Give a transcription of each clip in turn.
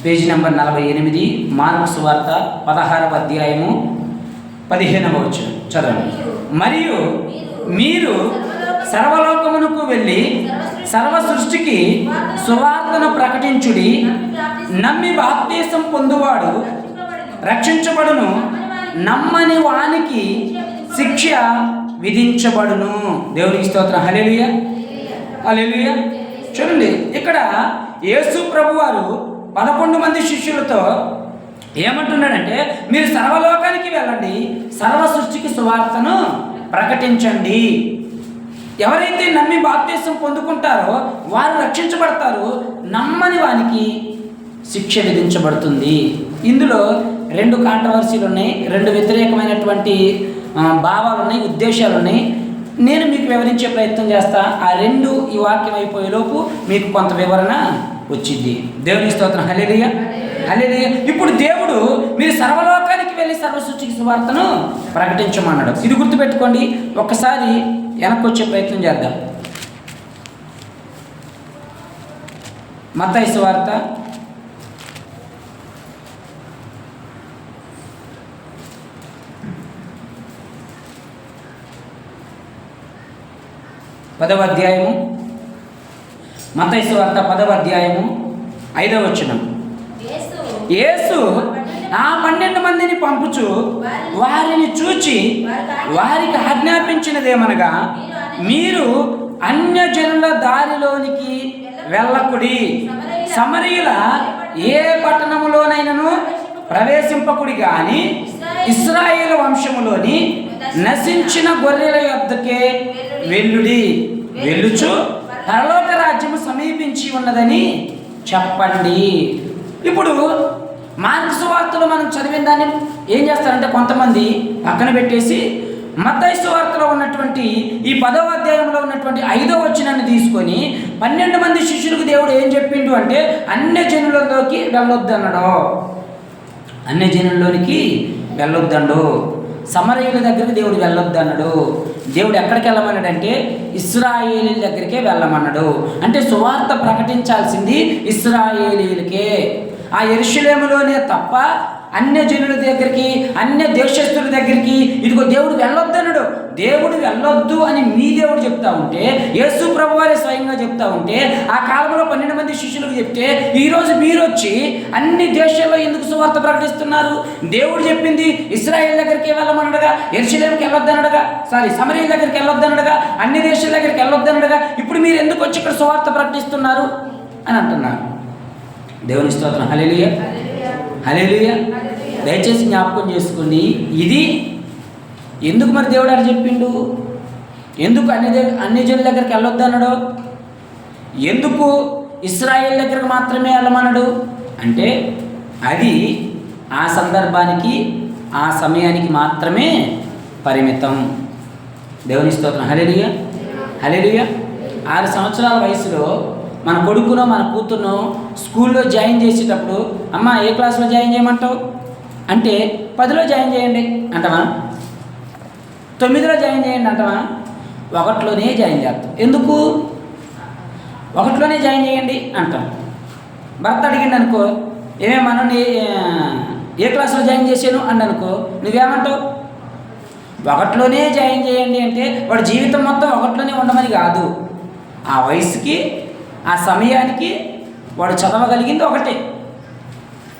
Page number 48, mark సువార్త 16వ అధ్యాయము 15వ వచనం చదవండి. మరియు మీరు సర్వలోకమునకు వెళ్ళి సర్వ సృష్టికి సువార్తను ప్రకటించుడి. నమ్మి బాప్తీసం పొందువాడు రక్షించబడును, నమ్మని వానికి శిక్ష విధించబడును. దేవునికి స్తోత్రం. హల్లెలూయా, హల్లెలూయా. చూడండి, ఇక్కడ యేసు ప్రభువారు 11 మంది శిష్యులతో ఏమంటున్నాడంటే, మీరు సర్వలోకానికి వెళ్ళండి, సర్వ సృష్టికి సువార్తను ప్రకటించండి. ఎవరైతే నమ్మి బాప్తీసం పొందుకుంటారో వారు రక్షించబడతారు, నమ్మని వానికి శిక్ష విధించబడుతుంది. ఇందులో 2 కాంట్రవర్సీలు ఉన్నాయి, 2 వ్యతిరేకమైనటువంటి భావాలు ఉన్నాయి, ఉద్దేశాలు ఉన్నాయి. నేను మీకు వివరించే ప్రయత్నం చేస్తా. ఆ 2 ఈ వాక్యం అయిపోయేలోపు మీకు కొంత వివరణ వచ్చింది. దేవుని స్తోత్రం. హల్లెలూయా, హల్లెలూయా. ఇప్పుడు దేవుడు మీరు సర్వలోకానికి వెళ్ళి సర్వసృష్టికి సువార్తను ప్రకటించమన్నాడు. ఇది గుర్తుపెట్టుకోండి. ఒక్కసారి వెనక్కి వచ్చే ప్రయత్నం చేద్దాం. మత్తయి సువార్త 10వ అధ్యాయము, మత్తయి సువార్త 10వ అధ్యాయము 5వ వచనం. యేసు ఆ 12 మందిని పంపుచు వారిని చూచి వారికి ఆజ్ఞాపించినదేమనగా, మీరు అన్యజనుల దారిలోనికి వెళ్ళకుడి, సమరయుల ఏ పట్టణములోనైనను ప్రవేశింపకుడి గాని ఇశ్రాయేలు వంశములోని నశించిన గొర్రెల యొద్దకే వెళ్ళుడి, వెళ్ళుచు పరలోక రాజ్యము సమీపించి ఉన్నదని చెప్పండి. ఇప్పుడు మార్కు సువార్తలో మనం చదివిన దాన్ని ఏం చేస్తారంటే కొంతమంది పక్కన పెట్టేసి మత్తయి సువార్తలో ఉన్నటువంటి ఈ 10వ అధ్యాయంలో ఉన్నటువంటి 5వ వచనాన్ని తీసుకొని 12 మంది శిష్యులకు దేవుడు ఏం చెప్పిండు అంటే, అన్యజనులలోకి వెళ్ళొద్దన్నాడు, అన్యజనుల్లోనికి వెళ్ళొద్దన్నాడు, సమరయుల దగ్గరికి దేవుడు వెళ్ళొద్దన్నాడు. దేవుడు ఎక్కడికి వెళ్ళమన్నాడంటే ఇశ్రాయేలీల దగ్గరికే వెళ్ళమన్నాడు. అంటే సువార్త ప్రకటించాల్సింది ఇశ్రాయేలీలకే. ఆ యెరూషలేములోనే తప్ప అన్యజనుల దగ్గరికి, అన్య దేశస్తుల దగ్గరికి ఇదిగో దేవుడు వెళ్ళొద్దన్నాడు. దేవుడు వెళ్ళొద్దు అని మీ దేవుడు చెప్తా ఉంటే, యేసు ప్రభువారే స్వయంగా చెప్తా ఉంటే, ఆ కాలంలో 12 మంది శిష్యులకు చెప్తే, ఈరోజు మీరు వచ్చి అన్ని దేశాల్లో ఎందుకు సువార్త ప్రకటిస్తున్నారు? దేవుడు చెప్పింది ఇశ్రాయేల్ దగ్గరికి వెళ్ళమనడగా, యెరూషలేముకి వెళ్ళొద్దనడగా, సమరయ దగ్గరికి వెళ్ళొద్దనడగా, అన్ని దేశాల దగ్గరికి వెళ్ళొద్దనడగా, ఇప్పుడు మీరు ఎందుకు వచ్చి ఇక్కడ సువార్త ప్రకటిస్తున్నారు అని అంటున్నారు. దేవుని స్తోత్రం. హల్లెలూయా, హల్లెలూయా. దయచేసి జ్ఞాపకం చేసుకోండి, ఇది ఎందుకు మరి దేవుడు అని చెప్పిండు? ఎందుకు అన్యజనుల దగ్గరికి వెళ్ళొద్దు అన్నాడు? ఎందుకు ఇశ్రాయేల్ దగ్గరకు మాత్రమే వెళ్ళమన్నాడు అంటే, అది ఆ సందర్భానికి ఆ సమయానికి మాత్రమే పరిమితం. దేవుని స్తోత్రం. హల్లెలూయా, హల్లెలూయా. 6 సంవత్సరాల వయసులో మన కొడుకునో మన కూతురునో స్కూల్లో జాయిన్ చేసేటప్పుడు, అమ్మ ఏ క్లాస్లో జాయిన్ చేయమంటావు అంటే 10లో జాయిన్ చేయండి అంటావా? 9లో జాయిన్ చేయండి అంటావా? 1లోనే జాయిన్ చేస్తాం. ఎందుకు? 1లోనే జాయిన్ చేయండి అంటాం. భర్త అడిగింది అనుకో, ఏమేమన్నా ఏ క్లాస్లో జాయిన్ చేశాను అని అనుకో, నువ్వేమంటావు? 1లోనే జాయిన్ చేయండి అంటే వాడు జీవితం మొత్తం 1లోనే ఉండమని కాదు, ఆ వయసుకి ఆ సమయానికి వాడు చదవగలిగింది ఒకటే.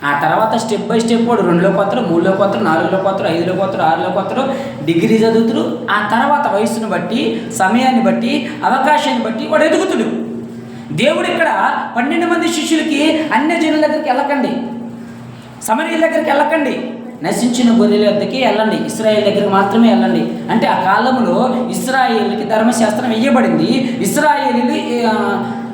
ఆ తర్వాత స్టెప్ బై స్టెప్ వాడు 2లోకి వస్తారు, 3లోకి వస్తారు, 4లోకి వస్తారు, 5లోకి వస్తారు, 6లోకి వస్తారు, డిగ్రీ చదువుతారు. ఆ తర్వాత వయసును బట్టి, సమయాన్ని బట్టి, అవకాశాన్ని బట్టి వాడు ఎదుగుతుడు. దేవుడు ఇక్కడ 12 మంది శిష్యులకి అన్యజనుల దగ్గరికి వెళ్ళకండి, సమరయుల దగ్గరికి వెళ్ళకండి, నశించిన గొర్రెల వద్దకి వెళ్ళండి, ఇశ్రాయేల్ దగ్గరికి మాత్రమే వెళ్ళండి అంటే, ఆ కాలంలో ఇశ్రాయేలుకి ధర్మశాస్త్రం వేయబడింది. ఇశ్రాయేలీలు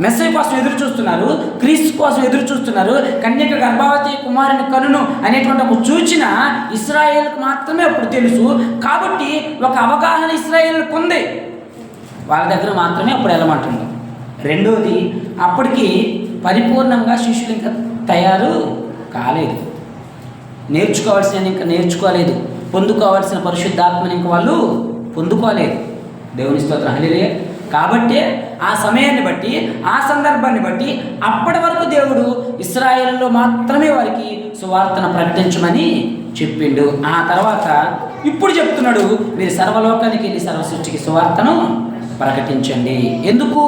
మెస్సయ్య కోసం ఎదురు చూస్తున్నారు, క్రీస్తు కోసం ఎదురు చూస్తున్నారు. కన్యక గర్భవతి కుమారుని కనును అనేటువంటి ఒక సూచన ఇశ్రాయేలుకు మాత్రమే అప్పుడు తెలుసు. కాబట్టి ఒక అవగాహన ఇశ్రాయేలుకు ఉంది, వాళ్ళ దగ్గర మాత్రమే అప్పుడు వెళ్ళమంటున్నారు. రెండోది, అప్పటికి పరిపూర్ణంగా శిష్యులు ఇంకా తయారు కాలేదు, నేర్చుకోవాల్సిన ఇంకా నేర్చుకోలేదు, పొందుకోవాల్సిన పరిశుద్ధాత్మని ఇంకా వాళ్ళు పొందుకోలేదు. దేవుని స్తోత్రం. హల్లెలూయా. కాబట్టి ఆ సమయాన్ని బట్టి, ఆ సందర్భాన్ని బట్టి అప్పటి వరకు దేవుడు ఇశ్రాయేలులో మాత్రమే వారికి సువార్తను ప్రకటించమని చెప్పిండు. ఆ తర్వాత ఇప్పుడు చెప్తున్నాడు, మీరు సర్వలోకానికి వెళ్ళి సర్వ సృష్టికి సువార్తను ప్రకటించండి. ఎందుకు?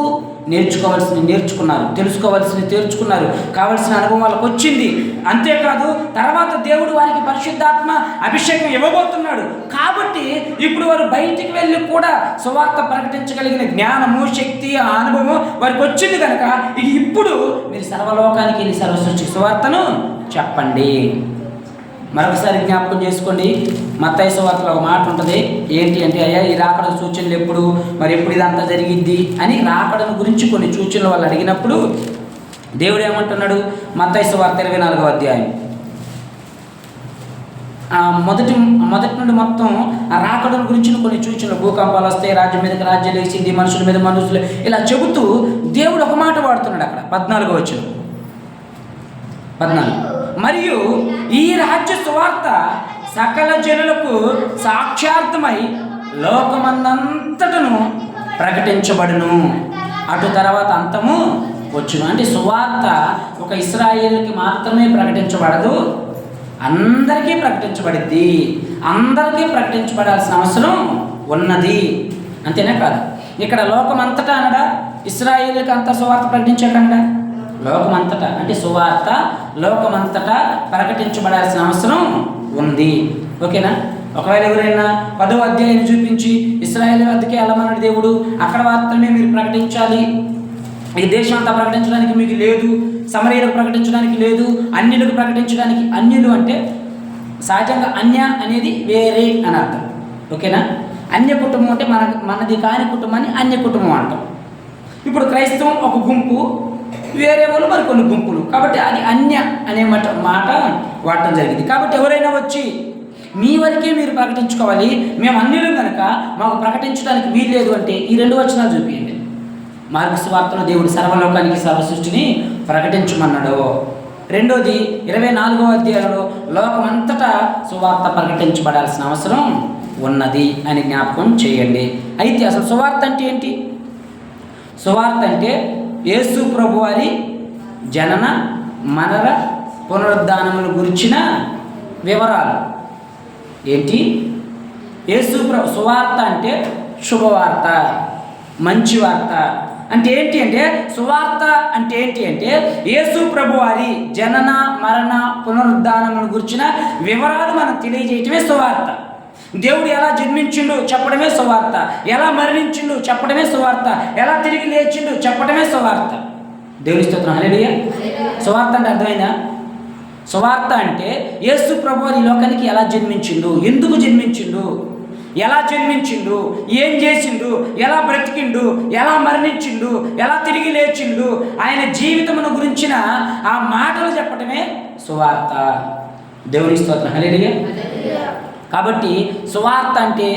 నేర్చుకోవాల్సింది నేర్చుకున్నారు, తెలుసుకోవాల్సింది తెలుసుకున్నారు, కావలసిన అనుభవం వాళ్ళకు వచ్చింది. అంతేకాదు తర్వాత దేవుడు వారికి పరిశుద్ధాత్మ అభిషేకం ఇవ్వబోతున్నాడు. కాబట్టి ఇప్పుడు వారు బయటికి వెళ్ళి కూడా సువార్త ప్రకటించగలిగిన జ్ఞానము, శక్తి, ఆ అనుభవం వారికి వచ్చింది కనుక ఇప్పుడు మీరు సర్వలోకానికి వెళ్ళి సర్వ సృష్టికి సువార్తను చెప్పండి. మరొకసారి జ్ఞాపకం చేసుకోండి, మత్తయి సువార్తలో ఒక మాట ఉంటుంది. ఏంటి అంటే, అయ్యా ఈ రాకడ సూచనలు ఎప్పుడు, మరి ఎప్పుడు ఇదంతా జరిగిద్ది అని రాకడను గురించి కొన్ని సూచనలు వాళ్ళు అడిగినప్పుడు దేవుడు ఏమంటున్నాడు? మత్తయి సువార్త 24వ అధ్యాయం మొదటి నుండి మొత్తం ఆ రాకడను గురించి కొన్ని సూచనలు, భూకంపాలు వస్తాయి, రాజ్యం మీదకి రాజ్యం లేచింది, మనుషుల మీద మనుషులు, ఇలా చెబుతూ దేవుడు ఒక మాట వాడుతున్నాడు అక్కడ. 14వ వచనం, 14. మరియు ఈ రాజ్య సువార్త సకల జనులకు సాక్షార్థమై లోకమందంతటను ప్రకటించబడును, అటు తర్వాత అంతము వచ్చును. అంటే సువార్త ఒక ఇశ్రాయేలుకి మాత్రమే ప్రకటించబడదు, అందరికీ ప్రకటించబడిద్ది. అందరికీ ప్రకటించబడాల్సిన అవసరం ఉన్నది. అంతేనా కాదు? ఇక్కడ లోకమంతటా అనడా, ఇశ్రాయేలుకి అంతా సువార్త ప్రకటించకండా, లోకమంతటా అంటే సువార్త లోకమంతటా ప్రకటించబడాల్సిన అవసరం ఉంది. ఓకేనా? ఒకవేళ ఎవరైనా 10వ అధ్యాయం చూపించి ఇశ్రాయేలు వద్దకే వెళ్ళమన్నాడు దేవుడు, అక్కడ మాత్రమే మీరు ప్రకటించాలి, ఈ దేశం అంతా ప్రకటించడానికి మీకు లేదు, సమరయులకు ప్రకటించడానికి లేదు, అన్యులకు ప్రకటించడానికి. అన్యులు అంటే సహజంగా అన్య అనేది వేరే అని అర్థం. ఓకేనా? అన్య కుటుంబం అంటే మనది కాని కుటుంబాన్ని అన్య కుటుంబం అంటాం. ఇప్పుడు క్రైస్తవం ఒక గుంపు, వేరే వాళ్ళు మరి కొన్ని గుంపులు, కాబట్టి అది అన్య అనే మాట వాడటం జరిగింది. కాబట్టి ఎవరైనా వచ్చి మీ వరకే మీరు ప్రకటించుకోవాలి, మేము అన్యులు కనుక మాకు ప్రకటించడానికి వీల్లేదు అంటే ఈ 2 వచనాలు చూపించండి. మార్కు సువార్తలో దేవుడు సర్వలోకానికి సర్వ సృష్టిని ప్రకటించమన్నాడు. రెండోది 24వ అధ్యాయంలో లోకమంతటా సువార్త ప్రకటించబడాల్సిన అవసరం ఉన్నది అని జ్ఞాపకం చేయండి. అయితే అసలు సువార్త అంటే ఏంటి? సువార్త అంటే యేసు ప్రభు వారి జనన, మరణ, పునరుద్ధానముల గురించిన వివరాలు. ఏంటి? యేసు ప్రభు సువార్త అంటే శుభవార్త, మంచి వార్త. అంటే ఏంటి అంటే, సువార్త అంటే ఏంటి అంటే యేసు ప్రభు వారి జనన, మరణ, పునరుద్ధానముల గురించిన వివరాలు మనకు తెలియజేయటమే సువార్త. దేవుడు ఎలా జన్మించిండు చెప్పడమే సువార్త, ఎలా మరణించిండు చెప్పడమే సువార్త, ఎలా తిరిగి లేచిండు చెప్పడమే సువార్త. దేవుని స్తోత్రం, హల్లెలూయా. సువార్త అంటే అర్థమైందా? సువార్త అంటే యేసు ప్రభువు ఈ లోకానికి ఎలా జన్మించిండు, ఎందుకు జన్మించిండు, ఎలా జన్మించిండు, ఏం చేసిండు, ఎలా బ్రతికిండు, ఎలా మరణించిండు, ఎలా తిరిగి లేచిండు, ఆయన జీవితమును గురించిన ఆ మాటలు చెప్పటమే సువార్త. దేవుని స్తోత్రం, హల్లెలూయా. కాబట్టి సువార్త అంటే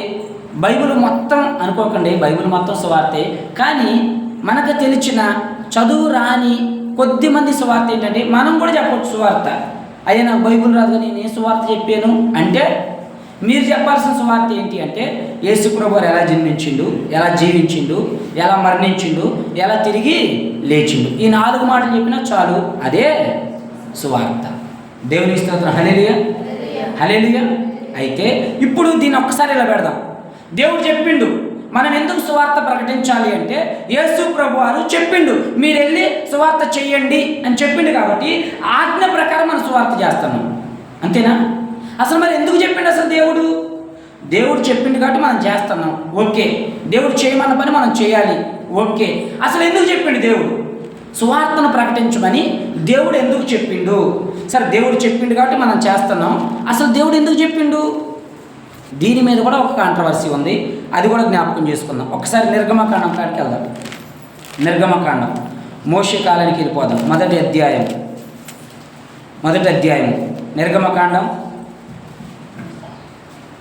బైబిల్ మొత్తం అనుకోకండి, బైబిల్ మొత్తం సువార్తే. కానీ మనకు తెలిసిన చదువు రాని కొద్దిమంది సువార్త ఏంటంటే, మనం కూడా చెప్పవచ్చు సువార్త. అయ్యా నాకు బైబిల్ రాదు కానీ నేను సువార్త చెప్పాను అంటే, మీరు చెప్పాల్సిన సువార్త ఏంటి అంటే యేసు ప్రభువు ఎలా జన్మించిండు, ఎలా జీవించిండు, ఎలా మరణించిండు, ఎలా తిరిగి లేచిండు, ఈ 4 మాటలు చెప్పినా చాలు, అదే సువార్త. దేవుని స్తోత్రం, హల్లెలూయా, హల్లెలూయా. అయితే ఇప్పుడు దీన్ని ఒక్కసారి ఇలా పెడదాం. దేవుడు చెప్పిండు మనం ఎందుకు సువార్త ప్రకటించాలి అంటే, యేసు ప్రభువారు చెప్పిండు మీరు వెళ్ళి సువార్త చెయ్యండి అని చెప్పిండు. కాబట్టి ఆజ్ఞ ప్రకారం మనం సువార్త చేస్తున్నాం. అంతేనా? అసలు మరి ఎందుకు చెప్పిండు అసలు దేవుడు చెప్పిండు కాబట్టి మనం చేస్తున్నాం, ఓకే. దేవుడు చేయమన్న పని మనం చేయాలి, ఓకే. అసలు ఎందుకు చెప్పిండు దేవుడు సువార్తను ప్రకటించమని? దేవుడు ఎందుకు చెప్పిండు? సరే, దేవుడు చెప్పిండు కాబట్టి మనం చేస్తున్నాం. అసలు దేవుడు ఎందుకు చెప్పిండు? దీని మీద కూడా ఒక కాంట్రవర్సీ ఉంది, అది కూడా జ్ఞాపకం చేసుకుందాం. ఒకసారి నిర్గమకాండం కాడికి వెళ్దాం. నిర్గమకాండం మోషే కాలానికి వెళ్ళిపోదాం. మొదటి అధ్యాయం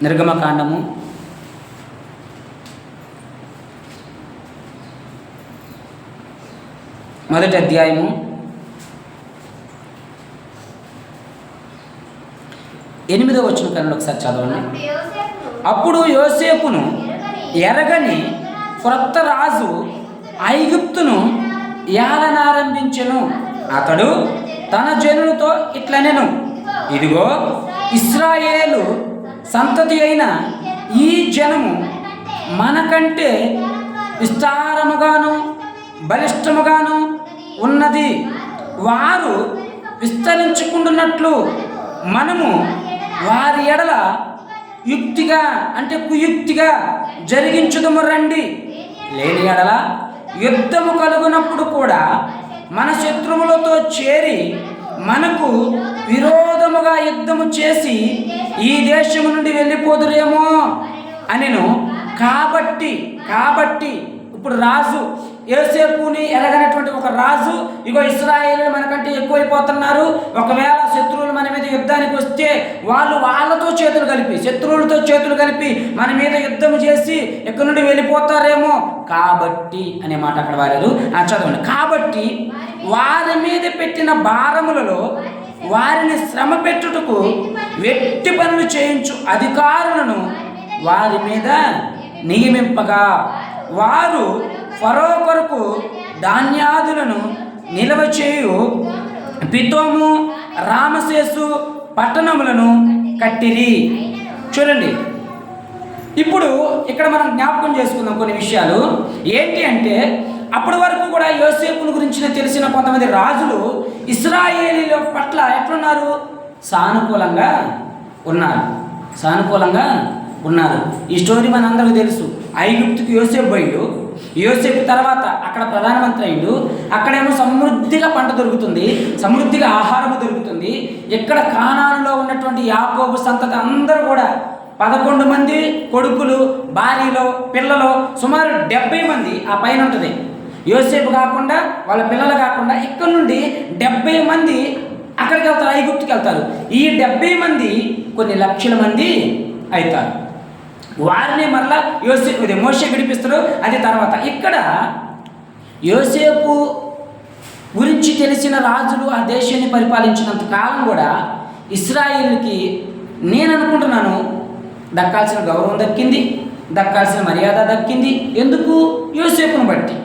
నిర్గమకాండము మొదటి అధ్యాయము 8వ వచనం కన్నా ఒకసారి చదవండి. అప్పుడు యోసేపును ఎరగని క్రొత్త రాజు ఐగుప్తును ఏలనారంభించెను. అతడు తన జనులతో ఇట్లనెను, ఇదిగో ఇశ్రాయేలు సంతతి అయిన ఈ జనము మనకంటే విస్తారముగాను బలిష్టముగాను ఉన్నది. వారు విస్తరించుకుంటున్నట్లు మనము వారి ఎడల యుక్తిగా అంటే కుయుక్తిగా జరిగించుదము రండి. లేని ఎడల యుద్ధము కలుగునప్పుడు కూడా మన శత్రువులతో చేరి మనకు విరోధముగా యుద్ధము చేసి ఈ దేశము నుండి వెళ్ళిపోదురేమో అనెను. కాబట్టి ఇప్పుడు రాజు యోసేపుని ఎరగనటువంటి ఒక రాజు, ఇగో ఇశ్రాయేలు మనకంటే ఎక్కువైపోతున్నారు, ఒకవేళ శత్రువులు మన మీద యుద్ధానికి వస్తే వాళ్ళతో చేతులు కలిపి శత్రువులతో చేతులు కలిపి మన మీద యుద్ధం చేసి ఎక్కడి నుండి వెళ్ళిపోతారేమో, కాబట్టి అనే మాట అక్కడ వాడారు. చదవండి. కాబట్టి వారి మీద పెట్టిన భారములలో వారిని శ్రమ పెట్టుటకు వెట్టి పనులు చేయించు అధికారులను వారి మీద నియమింపగా వారు ఫరో కొరకు ధాన్యాదులను నిల్వ చేయు పితోము రామసేసు పట్టణములను కట్టిరి. చూడండి, ఇప్పుడు ఇక్కడ మనం జ్ఞాపకం చేసుకుందాం కొన్ని విషయాలు. ఏంటి అంటే, అప్పటి వరకు కూడా యోసేపును గురించి తెలిసిన కొంతమంది రాజులు ఇశ్రాయేలీల పట్ల ఎట్లున్నారు? సానుకూలంగా ఉన్నారు. ఈ స్టోరీ మనందరికీ తెలుసు. ఐగుప్తుకి యోసేపు పోయిండు, యోసేపు తర్వాత అక్కడ ప్రధానమంత్రి అయిండు. అక్కడేమో సమృద్ధిగా పంట దొరుకుతుంది, సమృద్ధిగా ఆహారం దొరుకుతుంది. ఇక్కడ కానానులో ఉన్నటువంటి యాకోబు సంతతి అందరూ కూడా 11 మంది కొడుకులు, భార్యలు, పిల్లలు, సుమారు 70 మంది ఆ పైన ఉంటుంది. యోసేపు కాకుండా వాళ్ళ పిల్లలు కాకుండా ఇక్కడ నుండి 70 మంది అక్కడికి వెళ్తారు, ఐగుప్తుకి వెళ్తారు. ఈ 70 మంది కొన్ని లక్షల మంది అవుతారు. వారిని మరలా మోషే విడిపిస్తాడు. అది తర్వాత ఇక్కడ యోసేపు గురించి తెలిసిన రాజులు ఆ దేశాన్ని పరిపాలించినంత కాలం కూడా ఇశ్రాయేలుకి నేను అనుకుంటున్నాను దక్కాల్సిన గౌరవం దక్కింది, దక్కాల్సిన మర్యాద దక్కింది. ఎందుకు? యోసేపును బట్టి.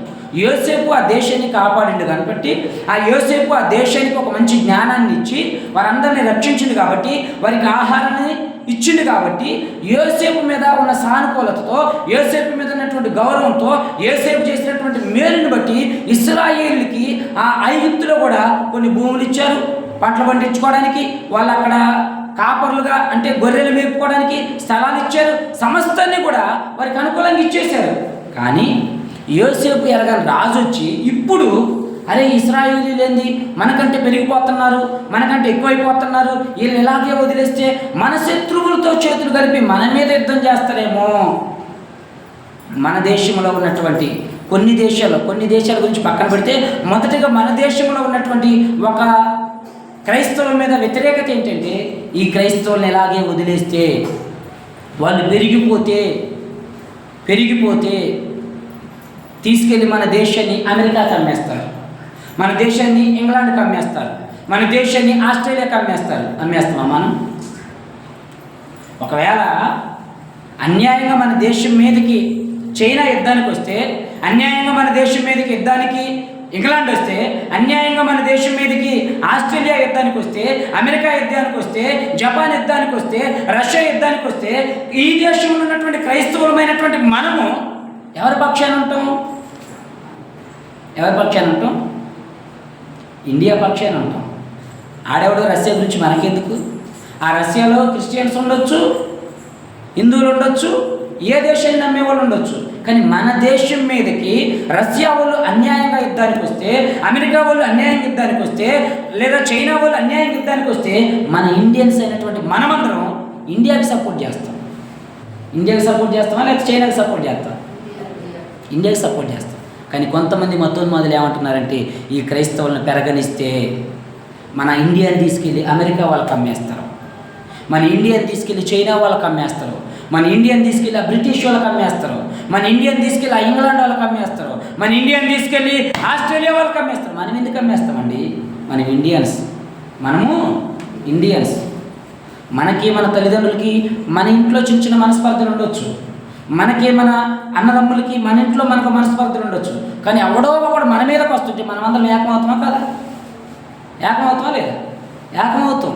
యోసేపు ఆ దేశాన్ని కాపాడిండు కాబట్టి, ఆ యోసేపు ఆ దేశానికి ఒక మంచి జ్ఞానాన్ని ఇచ్చి వారందరినీ రక్షించింది కాబట్టి, వారికి ఆహారాన్ని ఇచ్చిండు కాబట్టి, యోసేపు మీద ఉన్న సానుకూలతతో, యోసేపు మీద ఉన్నటువంటి గౌరవంతో, యోసేపు చేసినటువంటి మేలుని బట్టి ఇశ్రాయేలుకి ఆ ఐగుప్తులో కూడా కొన్ని భూములు ఇచ్చారు పంటలు పండించుకోవడానికి. వాళ్ళు అక్కడ కాపరులుగా అంటే గొర్రెలు మేపుకోవడానికి స్థలాలు ఇచ్చారు. సమస్తాన్ని కూడా వారికి అనుకూలంగా ఇచ్చేశారు. కానీ యోసేపు ఎరగని రాజు వచ్చి ఇప్పుడు అరే ఇశ్రాయేలీలేంది మనకంటే పెరిగిపోతున్నారు, మనకంటే ఎక్కువైపోతున్నారు, వీళ్ళు ఇలాగే వదిలేస్తే మన శత్రువులతో చేతులు కలిపి మన మీద యుద్ధం చేస్తారేమో. మన దేశంలో ఉన్నటువంటి కొన్ని దేశాల గురించి పక్కన పెడితే, మొదటిగా మన దేశంలో ఉన్నటువంటి ఒక క్రైస్తవుల మీద వ్యతిరేకత ఏంటంటే, ఈ క్రైస్తవులను ఎలాగే వదిలేస్తే వాళ్ళు పెరిగిపోతే తీసుకెళ్ళి మన దేశాన్ని అమెరికాకి అమ్మేస్తారు, మన దేశాన్ని ఇంగ్లాండ్కి అమ్మేస్తారు, మన దేశాన్ని ఆస్ట్రేలియాకి అమ్మేస్తామా మనం? ఒకవేళ అన్యాయంగా మన దేశం మీదకి చైనా యుద్ధానికి వస్తే, అన్యాయంగా మన దేశం మీదకి యుద్ధానికి ఇంగ్లాండ్ వస్తే, అన్యాయంగా మన దేశం మీదకి ఆస్ట్రేలియా యుద్ధానికి వస్తే, అమెరికా యుద్ధానికి వస్తే, జపాన్ యుద్ధానికి వస్తే, రష్యా యుద్ధానికి వస్తే, ఈ దేశంలో ఉన్నటువంటి క్రైస్తవులమైనటువంటి మనము ఎవరి పక్షాన ఉంటాం? ఇండియా పక్షాన ఉంటాం. ఆడెవడో రష్యా గురించి మనకెందుకు? ఆ రష్యాలో క్రిస్టియన్స్ ఉండొచ్చు, హిందువులు ఉండొచ్చు, ఏ దేశాన్ని నమ్మే వాళ్ళు ఉండొచ్చు. కానీ మన దేశం మీదకి రష్యా వాళ్ళు అన్యాయంగా యుద్ధానికి వస్తే, అమెరికా వాళ్ళు అన్యాయంగా యుద్ధానికి వస్తే, లేదా చైనా వాళ్ళు అన్యాయంగా యుద్ధానికి వస్తే, మన ఇండియన్స్ అయినటువంటి మనమందరం ఇండియాకి సపోర్ట్ చేస్తాం. ఇండియాకి సపోర్ట్ చేస్తామా లేకపోతే చైనాకి సపోర్ట్ చేస్తాం? ఇండియాకి సపోర్ట్ చేస్తాం. కానీ కొంతమంది మతోన్మాదులు ఏమంటున్నారంటే, ఈ క్రైస్తవులను పెరగనిస్తే మన ఇండియాని తీసుకెళ్ళి అమెరికా వాళ్ళకి అమ్మేస్తారు, మన ఇండియాని తీసుకెళ్ళి చైనా వాళ్ళకి అమ్మేస్తారు, మన ఇండియాని తీసుకెళ్ళి ఆ బ్రిటిష్ వాళ్ళకి అమ్మేస్తారు, మన ఇండియాని తీసుకెళ్ళి ఆ ఇంగ్లాండ్ వాళ్ళకి అమ్మేస్తారు, మన ఇండియాని తీసుకెళ్ళి ఆస్ట్రేలియా వాళ్ళకి అమ్మేస్తారు. మనం ఎందుకు అమ్మేస్తామండి? మనము ఇండియన్స్. మనకి మన తల్లిదండ్రులకి మన ఇంట్లో చిన్న చిన్న మనస్పర్ధలు ఉండొచ్చు, మనకి మన అన్నదమ్ములకి మన ఇంట్లో మనకు మనస్పర్ధలు ఉండొచ్చు, కానీ ఎవడో ఒకడు మన మీదకి వస్తుంటే మనం అందరం ఏకమవుతామా కదా? ఏకమవుతామా లేదా? ఏకమవుతాం.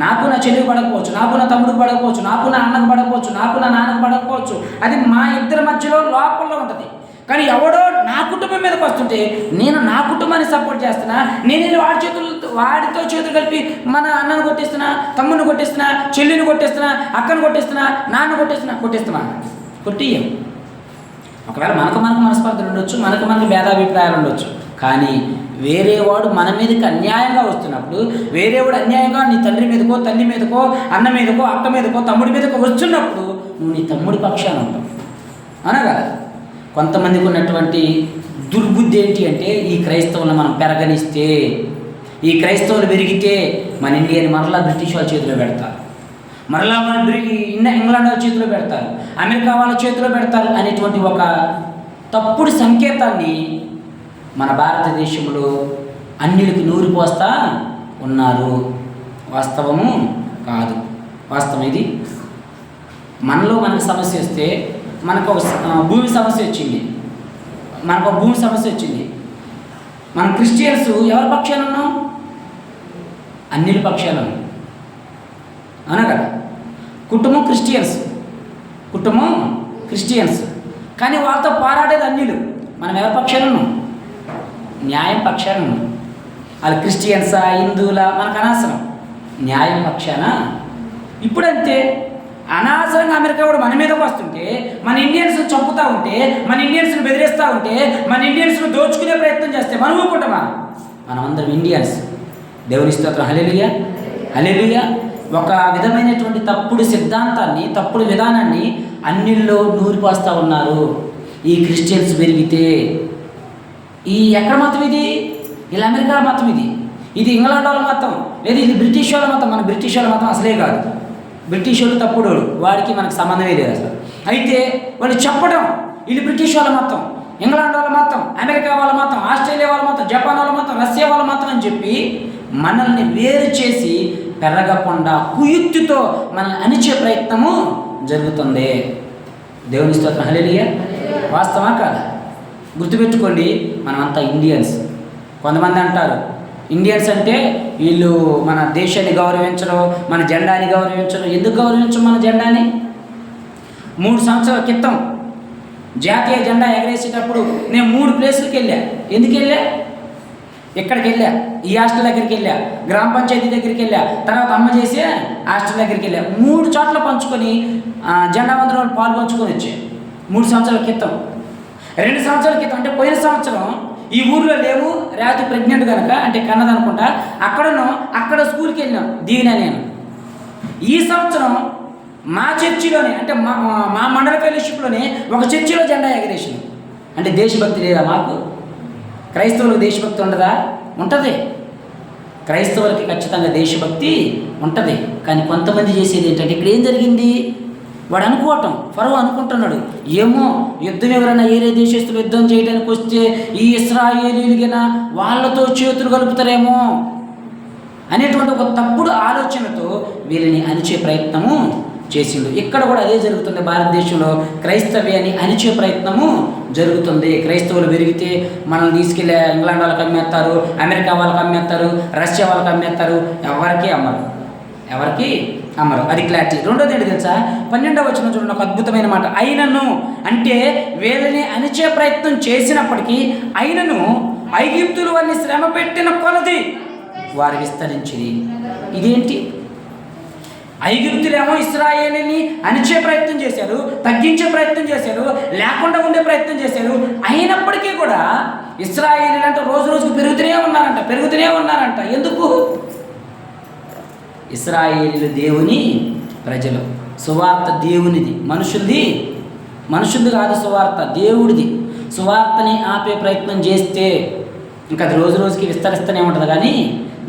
నాకు నా చెల్లికి పడకపోవచ్చు, నాకు నా తమ్ముడికి పడకపోవచ్చు, నాకు నా అన్నకు పడకపోవచ్చు, నాకు నా నాన్నకు పడకపోవచ్చు, అది మా ఇద్దరి మధ్యలో లోపల్లో ఉంటుంది. కానీ ఎవడో నా కుటుంబం మీదకి వస్తుంటే నేను నా కుటుంబాన్ని సపోర్ట్ చేస్తున్నా, నేను వాడితో చేతులు కలిపి మన అన్నను కొట్టిస్తున్నా, తమ్ముడిని కొట్టిస్తున్నా, చెల్లిని కొట్టిస్తున్నా, అక్కను కొట్టిస్తున్నా, నాన్న కొట్టిస్తున్నా కొట్టియం. ఒకవేళ మనకు మనస్పర్ధలు ఉండొచ్చు, మనకు భేదాభిప్రాయాలు ఉండొచ్చు, కానీ వేరేవాడు మన మీదకి అన్యాయంగా వస్తున్నప్పుడు, వేరేవాడు అన్యాయంగా నీ తండ్రి మీదకో, తల్లి మీదకో, అన్న మీదకో, అక్క మీదకో, తమ్ముడి మీదకో వస్తున్నప్పుడు నువ్వు నీ తమ్ముడి పక్షాన ఉంటావు. అవునా కదా? కొంతమందికి ఉన్నటువంటి దుర్బుద్ధి ఏంటి అంటే, ఈ క్రైస్తవులను మనం పెరగనిస్తే, ఈ క్రైస్తవులు పెరిగితే మన ఇండియాని మరలా బ్రిటిష్ వాళ్ళ చేతిలో పెడతారు, మరలా మన ఇంగ్లాండ్ వాళ్ళ చేతిలో పెడతారు, అమెరికా వాళ్ళ చేతిలో పెడతారు అనేటువంటి ఒక తప్పుడు సంకేతాన్ని మన భారతదేశంలో అన్యులకి నూరిపోస్తా ఉన్నారు. వాస్తవము కాదు, వాస్తవం ఇది. మనకు సమస్య వస్తే, మనకు ఒక భూమి సమస్య వచ్చింది, మనం క్రిస్టియన్స్ ఎవరి పక్షాన ఉన్నాం? అన్యుల పక్షాన ఉన్నాం. అవునా కదా? కుటుంబం క్రిస్టియన్స్, కానీ వాళ్ళతో పోరాడేది అన్యులు. మనం ఎవరి పక్షాన ఉన్నాం? న్యాయం పక్షాన ఉన్నాం. వాళ్ళు క్రిస్టియన్సా, హిందువులా మనకు అనవసరం, న్యాయం పక్షాన. ఇప్పుడంతే, అనవసరంగా అమెరికా కూడా మన మీదకి వస్తుంటే, మన ఇండియన్స్ని చంపుతూ ఉంటే, మన ఇండియన్స్ని బెదిరిస్తూ ఉంటే, మన ఇండియన్స్ని దోచుకునే ప్రయత్నం చేస్తే మనం ఊరుకుంటామా? మనమందరం ఇండియన్స్. దేవుని స్తోత్రం. హల్లెలూయా, హల్లెలూయా. ఒక విధమైనటువంటి తప్పుడు సిద్ధాంతాన్ని, తప్పుడు విధానాన్ని అన్నిల్లో నూరిపోస్తూ ఉన్నారు ఈ క్రిస్టియన్స్ పెరిగితే. ఈ ఎక్కడ మతం ఇది? ఇలా అమెరికా మతం ఇది ఇంగ్లాండ్ వాళ్ళ మతం, లేదా ఇది బ్రిటిష్ వాళ్ళ మతం. మన బ్రిటిష్ వాళ్ళ మతం అసలే కాదు. బ్రిటిష్ వాళ్ళు తప్పుడోడు, వాడికి మనకు సంబంధమే లేదు అసలు. అయితే వాళ్ళు చెప్పడం ఇది బ్రిటిష్ వాళ్ళ మతం, ఇంగ్లాండ్ వాళ్ళ మతం, అమెరికా వాళ్ళ మతం, ఆస్ట్రేలియా వాళ్ళ మతం, జపాన్ వాళ్ళ మతం, రష్యా వాళ్ళ మతం అని చెప్పి మనల్ని వేరు చేసి పెరగకుండా కుయుక్తితో మనల్ని అణిచే ప్రయత్నము జరుగుతుంది. దేవుని స్తోత్రం. హల్లెలూయా. వాస్తవా కాదా? గుర్తుపెట్టుకోండి, మనమంతా ఇండియన్స్. కొంతమంది అంటారు ఇండియన్స్ అంటే వీళ్ళు మన దేశాన్ని గౌరవించరు, మన జెండాని గౌరవించరు. ఎందుకు గౌరవించరు మన జెండాని? 3 సంవత్సరాల క్రితం జాతీయ జెండా ఎగరేసేటప్పుడు నేను 3 ప్లేసులకి వెళ్ళా. ఎందుకు వెళ్ళా? ఇక్కడికి వెళ్ళా, ఈ హాస్టల్ దగ్గరికి వెళ్ళా, గ్రామ పంచాయతీ దగ్గరికి వెళ్ళా, తర్వాత అమ్మ చేసే హాస్టల్ దగ్గరికి వెళ్ళా. 3 చోట్ల పంచుకొని జెండా వందనం పాలు పంచుకొని వచ్చాయి 3 సంవత్సరాల క్రితం. 2 సంవత్సరాల క్రితం అంటే పోయిన సంవత్సరం ఈ ఊర్లో లేవు, రాత్రి ప్రెగ్నెంట్ కనుక అంటే కన్నదనుకుంటా, అక్కడ స్కూల్కి వెళ్ళినాం దీవెన నేను. ఈ సంవత్సరం మా చర్చిలోనే అంటే మా మండల ఫెలోషిప్లోనే ఒక చర్చిలో జెండా ఎగరేసినాం. అంటే దేశభక్తి లేదా మాకు? క్రైస్తవులకు దేశభక్తి ఉండదా? ఉంటుంది. క్రైస్తవులకి ఖచ్చితంగా దేశభక్తి ఉంటుంది. కానీ కొంతమంది చేసేది ఏంటంటే, ఇక్కడ ఏం జరిగింది? వాడు అనుకోవటం, ఫరో అనుకుంటున్నాడు, ఏమో యుద్ధం ఎవరైనా ఏరే దేశస్తులు యుద్ధం చేయడానికి వస్తే ఈ ఇశ్రాయేలీయులైనా వాళ్ళతో చేతులు కలుపుతారేమో అనేటువంటి ఒక తప్పుడు ఆలోచనతో వీళ్ళని అణిచే ప్రయత్నము చేసిండు. ఇక్కడ కూడా అదే జరుగుతుంది. భారతదేశంలో క్రైస్తవ్యాన్ని అణిచే ప్రయత్నము జరుగుతుంది. క్రైస్తవులు పెరిగితే మనల్ని తీసుకెళ్ళి ఇంగ్లాండ్ వాళ్ళకి అమ్మేస్తారు, అమెరికా వాళ్ళకి అమ్మేస్తారు, రష్యా వాళ్ళకి అమ్మేస్తారు. ఎవరికి అమ్మరు. అది క్లారిటీ. రెండోది ఏంటి తెలుసా? 12వ వచనం చూడండి, ఒక అద్భుతమైన మాట. అయినను అంటే వీళ్ళని అణిచే ప్రయత్నం చేసినప్పటికీ, అయినను ఐగుప్తులు వారిని శ్రమ పెట్టిన కొలది వారు విస్తరించింది. ఇదేంటి? ఐగుప్తులేమో ఇశ్రాయేలుని అణిచే ప్రయత్నం చేశారు, తగ్గించే ప్రయత్నం చేశారు, లేకుండా ఉండే ప్రయత్నం చేశారు. అయినప్పటికీ కూడా ఇశ్రాయేలీలు అంటే రోజు రోజుకు పెరుగుతూనే ఉన్నారంట. ఎందుకు? ఇశ్రాయేలీలు దేవుని ప్రజలు. సువార్త దేవునిది, మనుషులది కాదు. సువార్త దేవుడిది. సువార్తని ఆపే ప్రయత్నం చేస్తే ఇంకా అది రోజు రోజుకి విస్తరిస్తూనే ఉంటుంది, కానీ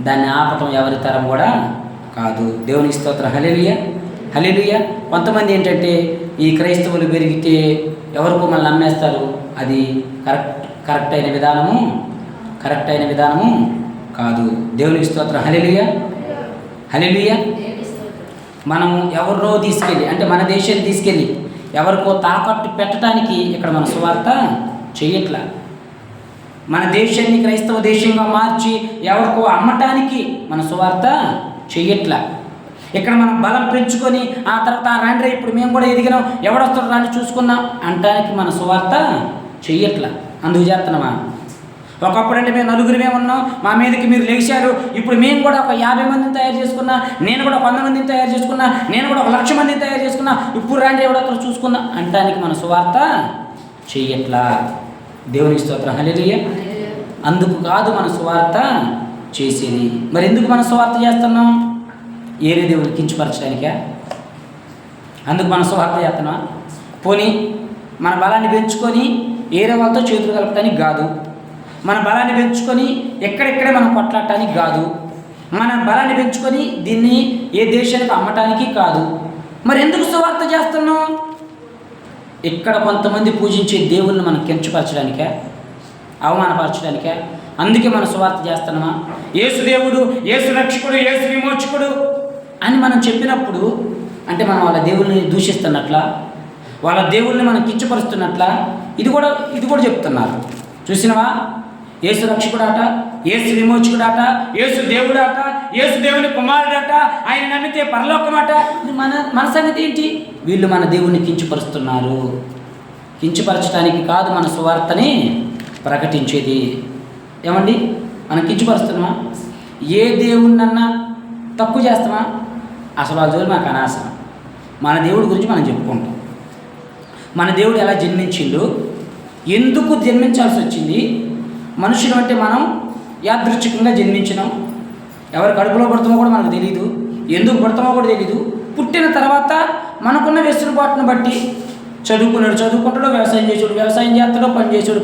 దాన్ని ఆపటం ఎవరి తరం కూడా కాదు. దేవునికి స్తోత్రం. హల్లెలూయా, హల్లెలూయా. కొంతమంది ఏంటంటే ఈ క్రైస్తవులు పెరిగితే ఎవరికో మనల్ని నమ్మేస్తారు. అది కరెక్ట్ అయిన విధానము కాదు. దేవునికి స్తోత్రం. హల్లెలూయా, హల్లెలూయా. మనము ఎవరినో తీసుకెళ్ళి, అంటే మన దేశాన్ని తీసుకెళ్ళి ఎవరికో తాకట్టు పెట్టడానికి ఇక్కడ మన సువార్త చేయట్లా. మన దేశాన్ని క్రైస్తవ దేశంగా మార్చి ఎవరికో అమ్మటానికి మన సువార్త చేయట్లా. ఇక్కడ మనం బలం పెంచుకొని ఆ తర్వాత రండి ఇప్పుడు మేము కూడా ఎదిగినాం, ఎవడొస్తాడు రాని చూసుకున్నాం అంటానికి మన సువార్త చెయ్యట్లా. అందుకు చేస్తున్నామా? ఒకప్పుడు అంటే మేము నలుగురిమే ఉన్నాం, మా మీదకి మీరు లేచారు, ఇప్పుడు మేము కూడా ఒక 50 మందిని తయారు చేసుకున్నా, నేను కూడా 100 మందిని తయారు చేసుకున్నా, నేను కూడా 1,00,000 మందిని తయారు చేసుకున్నా, ఇప్పుడు రండి ఎవడొస్తారు చూసుకున్నా అంటానికి మన సువార్త చెయ్యట్లా. దేవునికి స్తోత్రం, హల్లెలూయా. అందుకు కాదు మన సువార్త చేసేది. మరి ఎందుకు మన సువార్త చేస్తున్నాం? ఏరే దేవుని కించపరచడానికా? అందుకు మన సువార్త చేస్తున్నాం. పోనీ మన బలాన్ని పెంచుకొని ఏరే వాళ్ళతో చేతులు కలపడానికి కాదు, మన బలాన్ని పెంచుకొని ఎక్కడెక్కడే మనం కొట్లాడటానికి కాదు, మన బలాన్ని పెంచుకొని దీన్ని ఏ దేశానికి అమ్మటానికి కాదు. మరి ఎందుకు సువార్త చేస్తున్నాం? ఇక్కడ కొంతమంది పూజించే దేవుళ్ళని మనం కించపరచడానికా, అవమానపరచడానికా? అందుకే మన సువార్త చేస్తున్నామా? యేసు దేవుడు, యేసు రక్షకుడు, యేసు విమోచకుడు అని మనం చెప్పినప్పుడు అంటే మనం వాళ్ళ దేవుళ్ళని దూషిస్తున్నట్లా, వాళ్ళ దేవుళ్ళని మనం కించపరుస్తున్నట్లా? ఇది కూడా చెప్తున్నారు. చూసినవా? యేసు రక్షకుడాట, యేసు విమోచకుడాట, యేసు దేవుడాట, యేసు దేవుని కుమారుడాట, ఆయన నమ్మితే పరలోకమాట. మన సంగతి ఏంటి? వీళ్ళు మన దేవుణ్ణి కించపరుస్తున్నారు. కించపరచడానికి కాదు మన సువార్తని ప్రకటించేది. ఏమండి, మనం కించపరుస్తున్నామా? ఏ దేవుణ్ణన్నా తక్కువ చేస్తామా? అసలు ఆ జోలి మాకు అనవసరం. మన దేవుడి గురించి మనం చెప్పుకుంటాం. మన దేవుడు ఎలా జన్మించిండు, ఎందుకు జన్మించాల్సి వచ్చింది, మనుషులు అంటే మనం యాదృచ్ఛికంగా జన్మించినాం, ఎవరి కడుపులో పుడతామో కూడా మనకు తెలియదు, ఎందుకు పుడతామో కూడా తెలీదు. పుట్టిన తర్వాత మనకున్న వెసులుబాటును బట్టి చదువుకుంటాడు, వ్యవసాయం చేస్తాడు,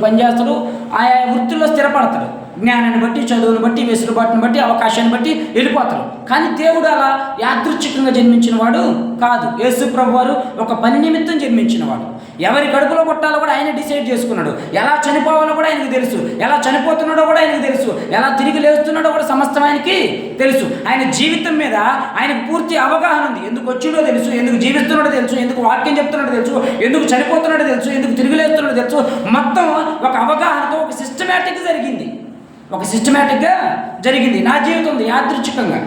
పని చేస్తాడు, ఆయా వృత్తుల్లో స్థిరపడతాడు. జ్ఞానాన్ని బట్టి, చదువుని బట్టి, వెసులుబాటుని బట్టి, అవకాశాన్ని బట్టి వెళ్ళిపోతారు. కానీ దేవుడు అలా యాదృచ్ఛికంగా జన్మించిన వాడు కాదు. యేసు ప్రభు వారు ఒక పని నిమిత్తం జన్మించిన వాడు. ఎవరి కడుపులో పుట్టాలో కూడా ఆయన డిసైడ్ చేసుకున్నాడు. ఎలా చనిపోవాలో కూడా ఆయనకు తెలుసు, ఎలా చనిపోతున్నాడో కూడా ఆయనకు తెలుసు, ఎలా తిరిగి లేస్తున్నాడో కూడా సమస్తం ఆయనకి తెలుసు. ఆయన జీవితం మీద ఆయనకు పూర్తి అవగాహన ఉంది. ఎందుకు వచ్చిండో తెలుసు, ఎందుకు జీవిస్తున్నాడో తెలుసు, ఎందుకు వాక్యం చెప్తున్నాడో తెలుసు, ఎందుకు చనిపోతున్నాడో తెలుసు, ఎందుకు తిరిగి లేస్తున్నాడో తెలుసు. మొత్తం ఒక అవగాహనతో ఒక సిస్టమేటిక్గా జరిగింది. నా జీవితం ఉంది యాదృచ్ఛికంగా.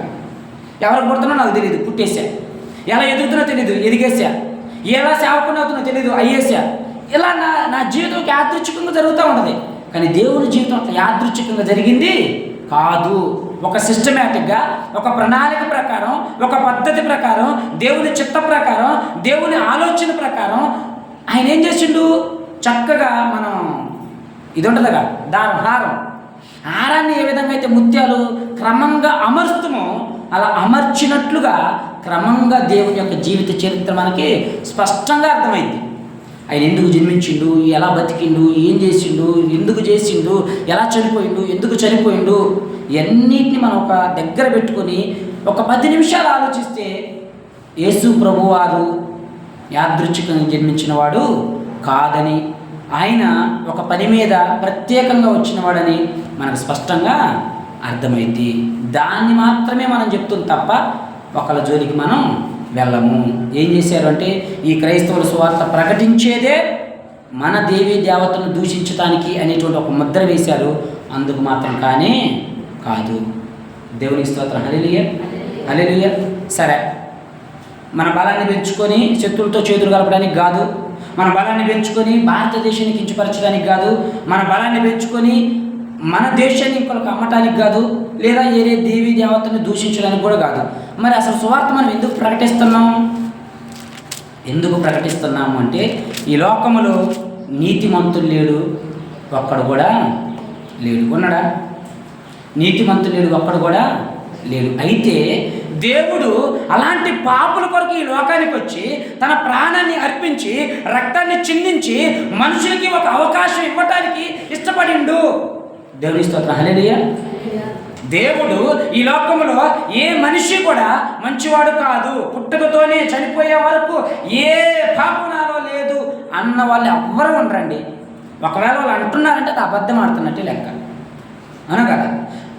ఎవరికి పుడుతున్నా నాకు తెలియదు, పుట్టేసా. ఎలా ఎదుగుతున్నా తెలియదు, ఎదిగేసా. ఎలా సేవకుని అవుతున్నా తెలియదు, అయ్యేసా. ఇలా నా జీవితం యాదృచ్ఛికంగా జరుగుతూ ఉంటుంది. కానీ దేవుని జీవితం అట్లా యాదృచ్ఛికంగా జరిగింది కాదు. ఒక సిస్టమేటిక్గా, ఒక ప్రణాళిక ప్రకారం, ఒక పద్ధతి ప్రకారం, దేవుని చిత్త ప్రకారం, దేవుని ఆలోచన ప్రకారం ఆయన ఏం చేసిండు? చక్కగా మనం ఇది ఉంటుందిగా హారాన్ని ఏ విధంగా అయితే ముత్యాలు క్రమంగా అమర్చుతామో అలా అమర్చినట్లుగా క్రమంగా దేవుని యొక్క జీవిత చరిత్ర మనకి స్పష్టంగా అర్థమైంది. ఆయన ఎందుకు జన్మించిండు, ఎలా బతికిండు, ఏం చేసిండు, ఎందుకు చేసిండు, ఎలా చనిపోయిండు, ఎందుకు చనిపోయిండు, ఇవన్నిటిని మనం ఒక దగ్గర పెట్టుకొని ఒక 10 నిమిషాలు ఆలోచిస్తే యేసు ప్రభువారు యాదృచ్ఛికంగా జన్మించిన వాడు కాదని, ఆయన ఒక పని మీద ప్రత్యేకంగా వచ్చినవాడని మనకు స్పష్టంగా అర్థమైంది. దాన్ని మాత్రమే మనం చెప్తుంది తప్ప ఒకళ్ళ జోలికి మనం వెళ్ళము. ఏం చేశారు అంటే ఈ క్రైస్తవుల సువార్త ప్రకటించేదే మన దేవీ దేవతను దూషించడానికి అనేటువంటి ఒక ముద్ర వేశారు. అందుకు మాత్రం కానీ కాదు. దేవునికి స్తోత్రం, హల్లెలూయా, హల్లెలూయా. సరే, మన బలాన్ని పెంచుకొని శత్రువులతో చేతులు కలపడానికి కాదు, మన బలాన్ని పెంచుకొని భారతదేశాన్ని కించపరచడానికి కాదు, మన బలాన్ని పెంచుకొని మన దేశాన్ని ఇంకొకరికి అమ్మటానికి కాదు, లేదా ఏరే దేవీ దేవతని దూషించడానికి కూడా కాదు. మరి అసలు సువార్త మనం ఎందుకు ప్రకటిస్తున్నాము అంటే ఈ లోకములో నీతిమంతులు లేడు, ఒక్కడు కూడా లేడు. ఉన్నాడా? నీతిమంతులు లేడు, ఒక్కడు కూడా లేడు. అయితే దేవుడు అలాంటి పాపుల కొరకు ఈ లోకానికి వచ్చి తన ప్రాణాన్ని అర్పించి రక్తాన్ని చిందించి మనుషులకి ఒక అవకాశం ఇవ్వటానికి ఇష్టపడిండు. దేవుని స్తోత్రం, హల్లెలూయా. దేవుడు ఈ లోకంలో ఏ మనిషి కూడా మంచివాడు కాదు, పుట్టుకతోనే చనిపోయే వరకు ఏ పాపం నాలో లేదు అన్న వాళ్ళు ఎవ్వరూ ఉండరండి. ఒకవేళ వాళ్ళు అంటున్నారంటే అది అబద్ధం ఆడుతున్నట్టే లెక్క, అవును కదా?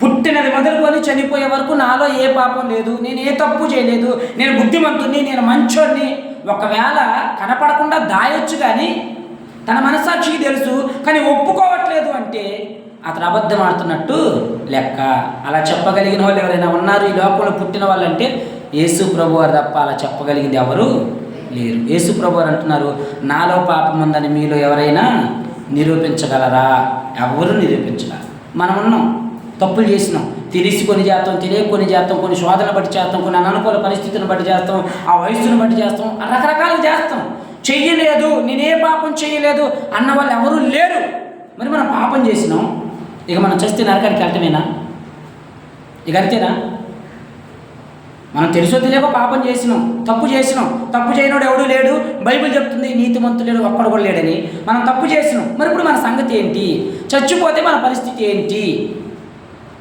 పుట్టినది మొదలుకొని చనిపోయే వరకు నాలో ఏ పాపం లేదు, నేను ఏ తప్పు చేయలేదు, నేను బుద్ధిమంతుని, నేను మంచోడిని, ఒకవేళ కనపడకుండా దాయొచ్చు, కానీ తన మనస్సాక్షికి తెలుసు, కానీ ఒప్పుకోవట్లేదు అంటే అతను అబద్ధం ఆడుతున్నట్టు లెక్క. అలా చెప్పగలిగిన వాళ్ళు ఎవరైనా ఉన్నారు ఈ లోకంలో పుట్టిన వాళ్ళంటే యేసు ప్రభు వారు తప్ప అలా చెప్పగలిగింది ఎవరు లేరు. యేసు ప్రభు వారు అంటున్నారు, నాలో పాపం ఉందని మీలో ఎవరైనా నిరూపించగలరా? ఎవరు నిరూపించగలరు? మనం ఉన్నాం, తప్పులు చేసినాం, తెలిసి కొన్ని చేస్తాం, తెలియక కొన్ని చేస్తాం, కొన్ని శోధన బట్టి చేస్తాం, కొన్ని అననుకూల పరిస్థితులను బట్టి చేస్తాం, ఆ వయస్సును బట్టి చేస్తాం, రకరకాలు చేస్తాం. చెయ్యలేదు, నేనే పాపం చేయలేదు అన్న వాళ్ళు ఎవరు లేరు. మరి మనం పాపం చేసినాం, ఇక మనం చస్తే నరకానికి వెళ్ళటమేనా? ఇక అంతేనా? మనం తెలుసో తెలియక పాపం చేసినాం, తప్పు చేసినాం. తప్పు చేయనోడు ఎవడూ లేడు, బైబిల్ చెప్తుంది నీతిమంతుడు లేడు, ఒక్కడు కూడా లేడని. మనం తప్పు చేసినాం, మరి ఇప్పుడు మన సంగతి ఏంటి? చచ్చిపోతే మన పరిస్థితి ఏంటి?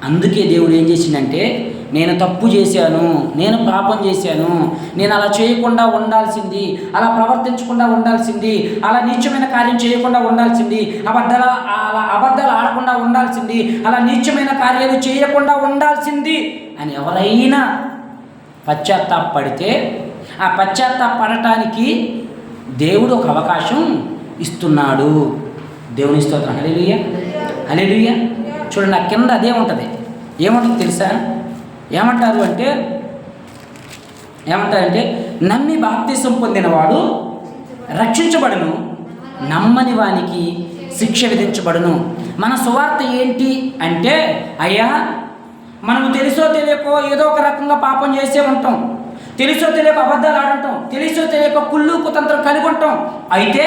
అందుకే దేవుడు ఏం చేసిందంటే, నేను తప్పు చేశాను, నేను పాపం చేశాను, నేను అలా చేయకుండా ఉండాల్సింది, అలా ప్రవర్తించకుండా ఉండాల్సింది, అలా నీచమైన కార్యం చేయకుండా ఉండాల్సింది, అబద్ధాలు ఆడకుండా ఉండాల్సింది, అలా నీచమైన కార్యాలు చేయకుండా ఉండాల్సింది అని ఎవరైనా పశ్చాత్తాపడితే ఆ పశ్చాత్తాపడటానికి దేవుడు ఒక అవకాశం ఇస్తున్నాడు. దేవుని స్తోత్రం. హల్లెలూయా, హల్లెలూయా. చూడండి, ఆ కింద అదే ఉంటుంది. ఏమంటుంది తెలుసా? ఏమంటారంటే నమ్మి బాప్తిసం పొందినవాడు రక్షించబడును, నమ్మని వానికి శిక్ష విధించబడును. మన సువార్త ఏంటి అంటే, అయ్యా మనము తెలుసో తెలియకో ఏదో ఒక రకంగా పాపం చేసే ఉంటాం, తెలుసో తెలియక అబద్ధాలు ఆడుంటాం, తెలుసో తెలియక కుళ్ళు కుతంత్రం కలిగి ఉంటాం. అయితే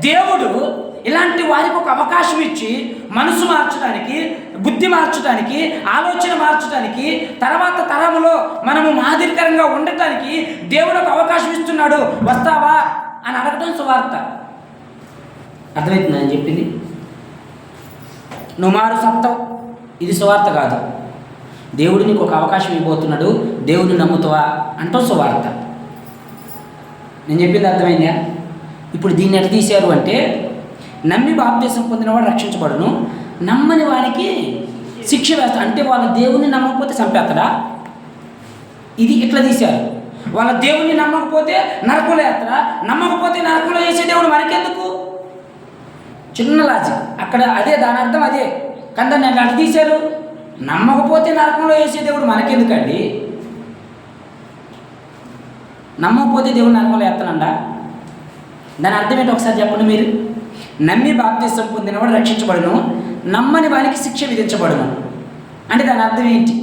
దేవుడు ఇలాంటి వారికి ఒక అవకాశం ఇచ్చి మనసు మార్చడానికి, బుద్ధి మార్చడానికి, ఆలోచన మార్చడానికి, తర్వాత తరములో మనము మాదిరికరంగా ఉండటానికి దేవుడు ఒక అవకాశం ఇస్తున్నాడు. వస్తావా అని అడగటం సువార్త. అర్థమవుతుంది అని చెప్పింది? నువ్వు మారు సత్తావు, ఇది సువార్త కాదు. దేవుడు నీకు ఒక అవకాశం ఇవ్వబోతున్నాడు, దేవుడిని నమ్ముతావా అంటూ సువార్త. నేను చెప్పింది అర్థమైందా? ఇప్పుడు దీన్ని ఎట్లా తీశారు అంటే, నమ్మి బాప్తిసం పొందినవాడు రక్షించబడును, నమ్మని వానికి శిక్ష వేస్తా. అంటే వాళ్ళ దేవుణ్ణి నమ్మకపోతే చంపేస్తాడా? ఇది ఇట్లా తీశారు. వాళ్ళ దేవుణ్ణి నమ్మకపోతే నరకంలో వేస్తారా? నమ్మకపోతే నరకంలో వేసే దేవుడు మనకెందుకు? చిన్న లాజిక్ అక్కడ. అదే దాని అర్థం అదే. కానీ దాన్ని అట్లా తీశారు. నమ్మకపోతే నరకంలో వేసే దేవుడు మనకెందుకండి? నమ్మకపోతే దేవుడు నరకంలో వేస్తానండా? దాని అర్థం ఏంటి ఒకసారి చెప్పండి మీరు. నమ్మి బాప్తిసం పొందినవాడు రక్షించబడును, నమ్మని వానికి శిక్ష విధించబడును అంటే దాని అర్థం ఏంటి?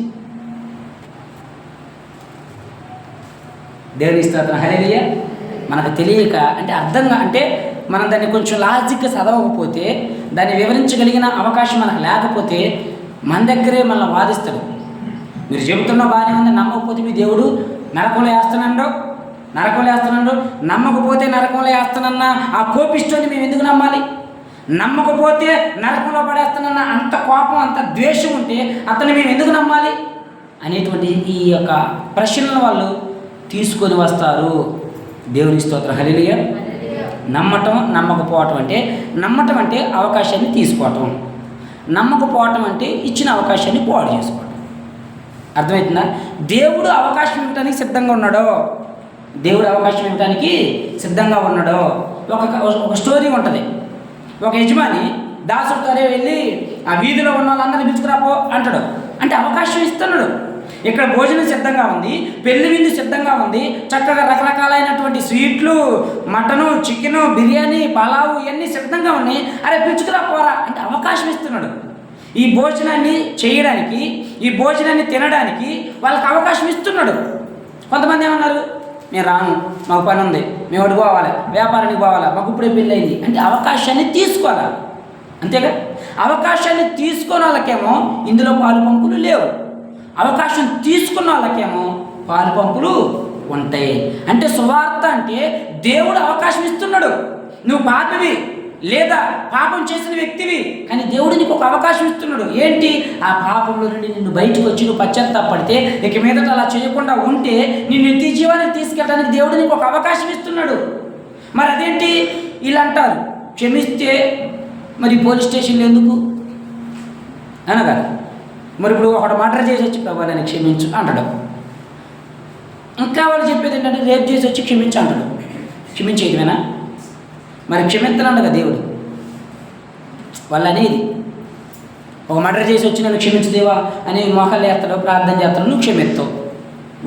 దేవుని స్తోత్రం. హల్లెలూయా. మనకు తెలియక అంటే అర్థంగా అంటే మనం దాన్ని కొంచెం లాజిక్గా చదవకపోతే, దాన్ని వివరించగలిగిన అవకాశం మనకు లేకపోతే మన దగ్గరే మనల్ని వాదిస్తాడు. మీరు చెబుతున్న బాగానే ఉంది, నమ్మకపోతే మీ దేవుడు నరకంలో వేస్తానండో, నమ్మకపోతే నరకంలో వేస్తానన్న ఆ కోపిష్టోని మేము ఎందుకు నమ్మాలి? నమ్మకపోతే నరకంలో పడేస్తానన్న అంత కోపం, అంత ద్వేషం ఉంటే అతన్ని మేము ఎందుకు నమ్మాలి అనేటువంటి ఈ యొక్క ప్రశ్నలను వాళ్ళు తీసుకొని వస్తారు. దేవుని స్తోత్రం. హల్లెలూయా. నమ్మటం, నమ్మకపోవటం అంటే, నమ్మటం అంటే అవకాశాన్ని తీసుకోవటం, నమ్మకపోవటం అంటే ఇచ్చిన అవకాశాన్ని పాడు చేసుకోవటం. అర్థమవుతుందా? దేవుడు అవకాశం ఇవ్వడానికి సిద్ధంగా ఉన్నాడో, దేవుడు అవకాశం ఇవ్వడానికి సిద్ధంగా ఉన్నాడో. ఒక స్టోరీ ఉంటుంది. ఒక యజమాని దాసుడితోనే వెళ్ళి ఆ వీధిలో ఉన్న వాళ్ళందరినీ పిలుచుకురాపో అంటాడు. అంటే అవకాశం ఇస్తున్నాడు. ఇక్కడ భోజనం సిద్ధంగా ఉంది, పెళ్లి విందు సిద్ధంగా ఉంది, చక్కగా రకరకాలైనటువంటి స్వీట్లు, మటను, చికెను, బిర్యానీ, పలావు ఇవన్నీ సిద్ధంగా ఉన్నాయి. అరే పిలుచుకురా పోరా అంటే అవకాశం ఇస్తున్నాడు. ఈ భోజనాన్ని చేయడానికి, ఈ భోజనాన్ని తినడానికి వాళ్ళకి అవకాశం ఇస్తున్నాడు. కొంతమంది ఏమన్నారు, మేము రాను, మాకు పని ఉంది, మేము ఒకటి పోవాలి, వ్యాపారానికి పోవాలా, మాకు ఇప్పుడే పెళ్ళి అయింది అంటే అవకాశాన్ని తీసుకోవాలా. అంతేగా? అవకాశాన్ని తీసుకున్న వాళ్ళకేమో ఇందులో పాలు పంపులు లేవు, అవకాశం తీసుకున్న వాళ్ళకేమో పాలు పంపులు ఉంటాయి. అంటే సువార్త అంటే దేవుడు అవకాశం ఇస్తున్నాడు. నువ్వు పాపివి లేదా పాపం చేసిన వ్యక్తివి, కానీ దేవుడు నీకు ఒక అవకాశం ఇస్తున్నాడు. ఏంటి? ఆ పాపంలో నుండి నిన్ను బయటకు వచ్చి నువ్వు పశ్చాత్తాపడితే, ఇక మీదట అలా చేయకుండా ఉంటే నిన్ను నిత్య జీవానికి తీసుకెళ్ళడానికి దేవుడు నీకు ఒక అవకాశం ఇస్తున్నాడు. మరి అదేంటి? ఇలా అంటారు, క్షమిస్తే మరి పోలీస్ స్టేషన్లో ఎందుకు అనగా, మరి ఇప్పుడు ఒకటి మర్డర్ చేసి వచ్చి ప్రభు నన్ను క్షమించు అంటాడు. ఇంకా వాళ్ళు చెప్పేది ఏంటంటే రేప్ చేసి వచ్చి క్షమించు అంటాడు. క్షమించేయడమేనా? మరి క్షమించలేడు కదా దేవుడు. వాళ్ళు అనేది ఒక మర్డర్ చేసి వచ్చి నన్ను క్షమించదేవా అని మోకాలు చేస్తాడు, ప్రార్థన చేస్తాడు, నువ్వు క్షమిస్తావు.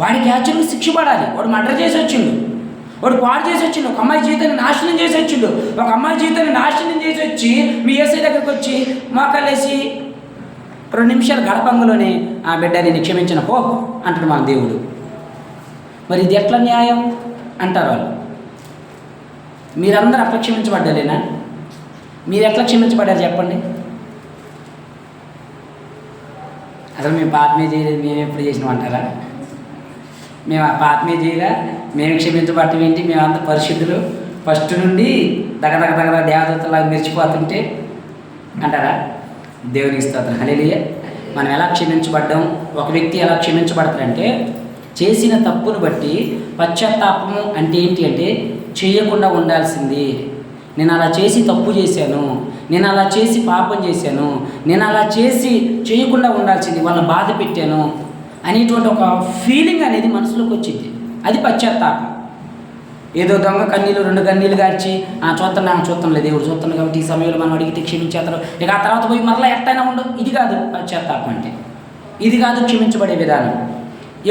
వాడికి యాక్చువల్గా శిక్ష పడాలి. వాడు మర్డర్ చేసి వచ్చిండు, వాడు పాడు చేసి వచ్చిండు, ఒక అమ్మాయి జీవితాన్ని నాశనం చేసి వచ్చిండు. ఒక అమ్మాయి జీవితాన్ని నాశనం చేసి వచ్చి మీ యేసయ్య దగ్గరికి వచ్చి మోకాలేసి 2 నిమిషాలు గడపంగలోనే ఆ బిడ్డ నేను క్షమించిన పో అంటాడు మన దేవుడు. మరి ఇది ఎట్లా న్యాయం అంటారు వాళ్ళు. మీరందరూ అట్లా క్షమించబడ్డాలేనా? మీరు ఎట్లా క్షమించబడ్డారు చెప్పండి? అసలు మేము పాపమే చేయలేదు, మేము ఎప్పుడు చేసినాం అంటారా? మేము ఆ పాపమే చేయరా, మేము క్షమించబడటం ఏంటి, మేమంతా పరిశుద్ధులు ఫస్ట్ నుండి దగ్గర దేవదత్తలాగా మెరిచిపోతుంటే అంటారా? దేవునికి స్తోత్రం, హల్లెలూయా. మనం ఎలా క్షమించబడ్డాం? ఒక వ్యక్తి ఎలా క్షమించబడతాడంటే చేసిన తప్పును బట్టి పశ్చాత్తాపము అంటే ఏంటి అంటే చేయకుండా ఉండాల్సింది. నేను అలా చేసి తప్పు చేశాను, నేను అలా చేసి పాపం చేశాను, నేను అలా చేసి చేయకుండా ఉండాల్సింది, వాళ్ళని బాధ పెట్టాను అనేటువంటి ఒక ఫీలింగ్ అనేది మనసులోకి వచ్చింది. అది పశ్చాత్తాపం. ఏదో దొంగ కన్నీళ్ళు 2 కన్నీళ్ళు గార్చి చూస్తాం లేదు దేవుడు చూస్తున్నాడు కాబట్టి ఈ సమయంలో మనం అడిగితే క్షమించేస్తారు, ఇక ఆ తర్వాత పోయి మరలా ఎట్టయినా ఉండవు. ఇది కాదు పశ్చాత్తాపం అంటే, ఇది కాదు క్షమించబడే విధానం.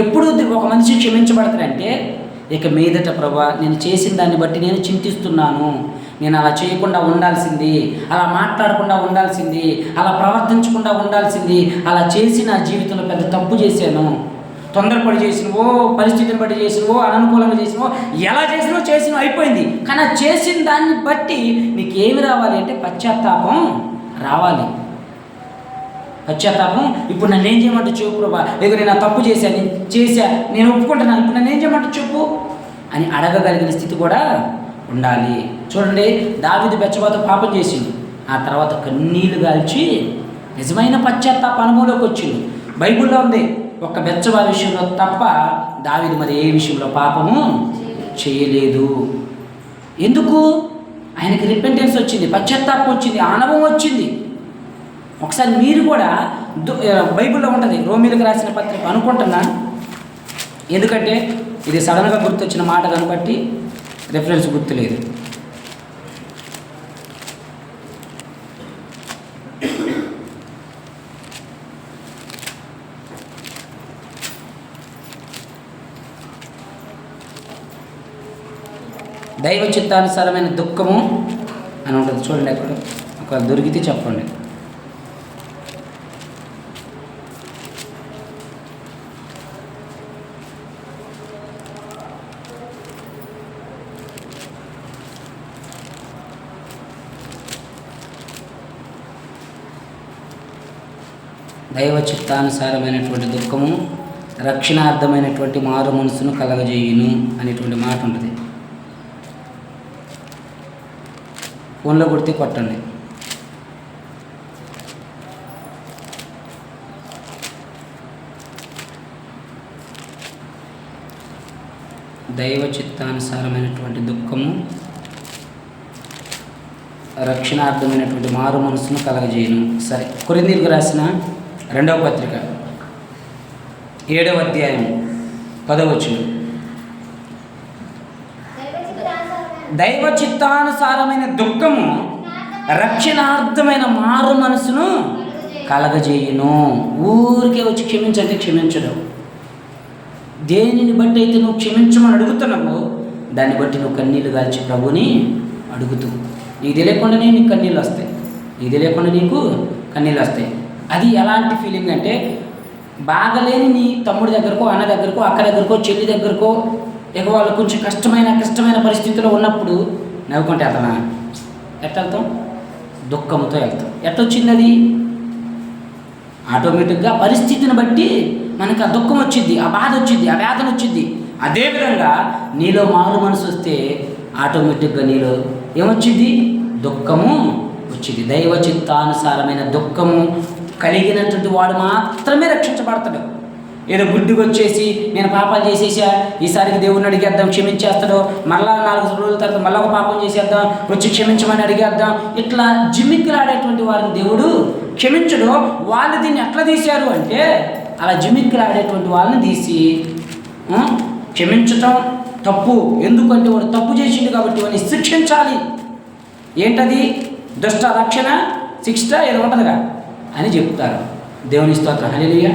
ఎప్పుడు ఒక మనిషి క్షమించబడతాడంటే ఇక మీదట ప్రభా నేను చేసిన దాన్ని బట్టి నేను చింతిస్తున్నాను, నేను అలా చేయకుండా ఉండాల్సింది, అలా మాట్లాడకుండా ఉండాల్సింది, అలా ప్రవర్తించకుండా ఉండాల్సింది, అలా చేసి నా జీవితంలో పెద్ద తప్పు చేశాను, తొందరపడి చేసినవో, పరిస్థితిని బట్టి చేసినవో, అననుకూలంగా చేసినవో, ఎలా చేసినో అయిపోయింది. కానీ ఆ చేసిన దాన్ని బట్టి నీకు ఏమి రావాలి అంటే పశ్చాత్తాపం రావాలి. పశ్చాత్తాపం. ఇప్పుడు నన్ను ఏం చేయమంటే చెప్పు ప్రభా, లేక నేను తప్పు చేశాను, నేను ఒప్పుకుంటున్నాను, ఇప్పుడు నన్ను ఏం చేయమంటే చెప్పు అని అడగగలిగిన స్థితి కూడా ఉండాలి. చూడండి, దావీదు బెత్షెబాతో పాపం చేసిండు, ఆ తర్వాత కన్నీళ్లు గాల్చి నిజమైన పశ్చాత్తాప అనుభవంలోకి వచ్చిండు. బైబిల్లో ఉంది, ఒక్క బెత్షెబా విషయంలో తప్ప దావీదు మరి ఏ విషయంలో పాపము చేయలేదు. ఎందుకు? ఆయనకి రిపెంటెన్స్ వచ్చింది, పశ్చాత్తాపం వచ్చింది, అనుభవం వచ్చింది. ఒకసారి మీరు కూడా బైబిల్లో ఉంటుంది, రోమీలకు రాసిన పత్రిక అనుకుంటున్నా, ఎందుకంటే ఇది సడన్గా గుర్తొచ్చిన మాట కనుబట్టి రెఫరెన్స్ గుర్తులేదు. దైవ చిత్తానుసారమైన దుఃఖము అని ఉంటుంది చూడండి, అక్కడ ఒక దొరికితే చెప్పండి. దైవ చిత్తానుసారమైనటువంటి దుఃఖము రక్షణార్థమైనటువంటి మారు మనసును కలగజేయును అనేటువంటి మాట ఉంటుంది. ఫోన్లో కొడితే కొట్టండి. దైవ చిత్తానుసారమైనటువంటి దుఃఖము రక్షణార్థమైనటువంటి మారు మనసును కలగజేయును. సరే, కొరింథీయులకు రాసిన 2వ పత్రిక 7వ అధ్యాయం 10వ వచనం. దైవ చిత్తానుసారమైన దుఃఖము రక్షణార్థమైన మారు మనసును కలగజేయును. ఊరికే వచ్చి క్షమించంటే క్షమించడం. దేనిని బట్టి అయితే నువ్వు క్షమించమని అడుగుతున్నావో దాన్ని బట్టి నువ్వు కన్నీళ్ళు గాల్చి ప్రభుని అడుగుతూ, నీకు తెలియకుండానే నీకు కన్నీళ్ళు వస్తాయి, నీకు తెలియకుండా నీకు కన్నీళ్ళు వస్తాయి. అది ఎలాంటి ఫీలింగ్ అంటే, బాగలేని నీ తమ్ముడి దగ్గరకో, అన్న దగ్గరకో, అక్క దగ్గరకో, చెల్లి దగ్గరకో, ఇక వాళ్ళు కొంచెం కష్టమైన పరిస్థితిలో ఉన్నప్పుడు నవ్వుకుంటే వెళ్తానా? ఎట్లా వెళ్తాం? దుఃఖంతో వెళ్తాం. ఎట్టొచ్చింది అది? ఆటోమేటిక్గా పరిస్థితిని బట్టి మనకు ఆ దుఃఖం వచ్చింది, ఆ బాధ వచ్చింది, ఆ వేదన వచ్చింది. అదేవిధంగా నీలో మారు మనసు వస్తే ఆటోమేటిక్గా నీలో ఏమొచ్చింది? దుఃఖము వచ్చింది. దైవ చిత్తానుసారమైన దుఃఖము కలిగినటువంటి వాడు మాత్రమే రక్షించబడతాడు. ఏదో గుడ్డికి వచ్చేసి నేను పాపాలు చేసేసా, ఈసారికి దేవుడిని అడిగేద్దాం క్షమించేస్తాడు, మళ్ళా 4 రోజుల తర్వాత మళ్ళీ ఒక పాపం చేసేద్దాం, వచ్చి క్షమించమని అడిగేద్దాం, ఇట్లా జిమ్మిక్కులాడేటువంటి వారిని దేవుడు క్షమించడు. వాళ్ళు దీన్ని ఎట్లా తీశారు అంటే, అలా జిమ్మిక్కులాడేటువంటి వాళ్ళని తీసి క్షమించటం తప్పు. ఎందుకంటే వాడు తప్పు చేసిండు కాబట్టి వాడిని శిక్షించాలి. ఏంటది? దుష్ట రక్షణ శిక్ష ఏదో ఉంటుందిగా అని చెప్తారు. దేవుని స్తోత్రం. హల్లెలూయా,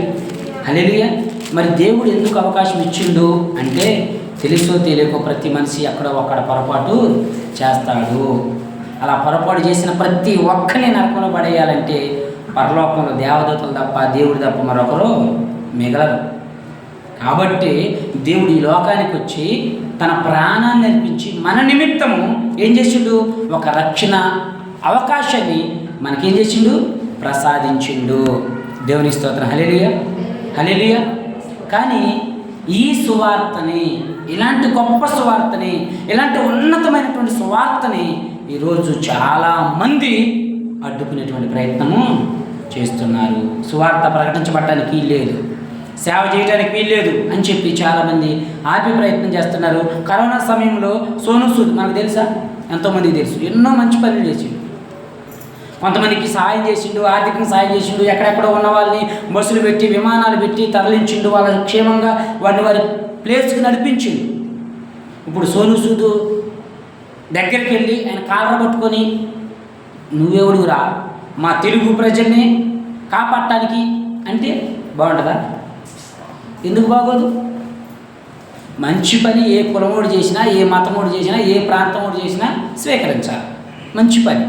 హల్లెలూయా. మరి దేవుడు ఎందుకు అవకాశం ఇచ్చిండు అంటే తెలుసో తెలియకో ప్రతి మనిషి ఎక్కడో ఒక్కడ పొరపాటు చేస్తాడు. అలా పొరపాటు చేసిన ప్రతి ఒక్కరిని నరకంలో పడేయాలంటే పరలోకంలో దేవదూతలు తప్ప దేవుడు తప్ప మరొకరు మిగలరు. కాబట్టి దేవుడు ఈ లోకానికి వచ్చి తన ప్రాణాన్ని అర్పించి మన నిమిత్తము ఏం చేసిండు? ఒక రక్షణ అవకాశాన్ని మనకేం చేసిండు? ప్రసాదించిండు. దేవుని స్తోత్రం. హల్లెలూయా, హల్లెలూయా. కానీ ఈ సువార్తని, ఇలాంటి గొప్ప సువార్తని, ఇలాంటి ఉన్నతమైనటువంటి సువార్తని ఈరోజు చాలామంది అడ్డుకునేటువంటి ప్రయత్నము చేస్తున్నారు. సువార్త ప్రకటించబడటానికి వీల్లేదు, సేవ చేయడానికి వీల్లేదు అని చెప్పి చాలామంది ఆపి ప్రయత్నం చేస్తున్నారు. కరోనా సమయంలో సోను సూద్ మనకు తెలుసా? ఎంతోమందికి తెలుసు. ఎన్నో మంచి పనులు చేసిండు. కొంతమందికి సహాయం చేసిండు, ఆర్థికంగా సహాయం చేసిండు. ఎక్కడెక్కడో ఉన్న వాళ్ళని బస్సులు పెట్టి, విమానాలు పెట్టి తరలించిండు. వాళ్ళ క్షేమంగా వారిని వారి ప్లేస్కి నడిపించిండు. ఇప్పుడు సోను సూద్ దగ్గరికి వెళ్ళి ఆయన కాళ్ళ పట్టుకొని, నువ్వెవడురా మా తెలుగు ప్రజల్ని కాపాడటానికి అంటే బాగుంటుందా? ఎందుకు బాగోదు? మంచి పని ఏ కులమోడు చేసినా, ఏ మతమోడు చేసినా, ఏ ప్రాంతమోడు చేసినా స్వీకరించాలి. మంచి పని.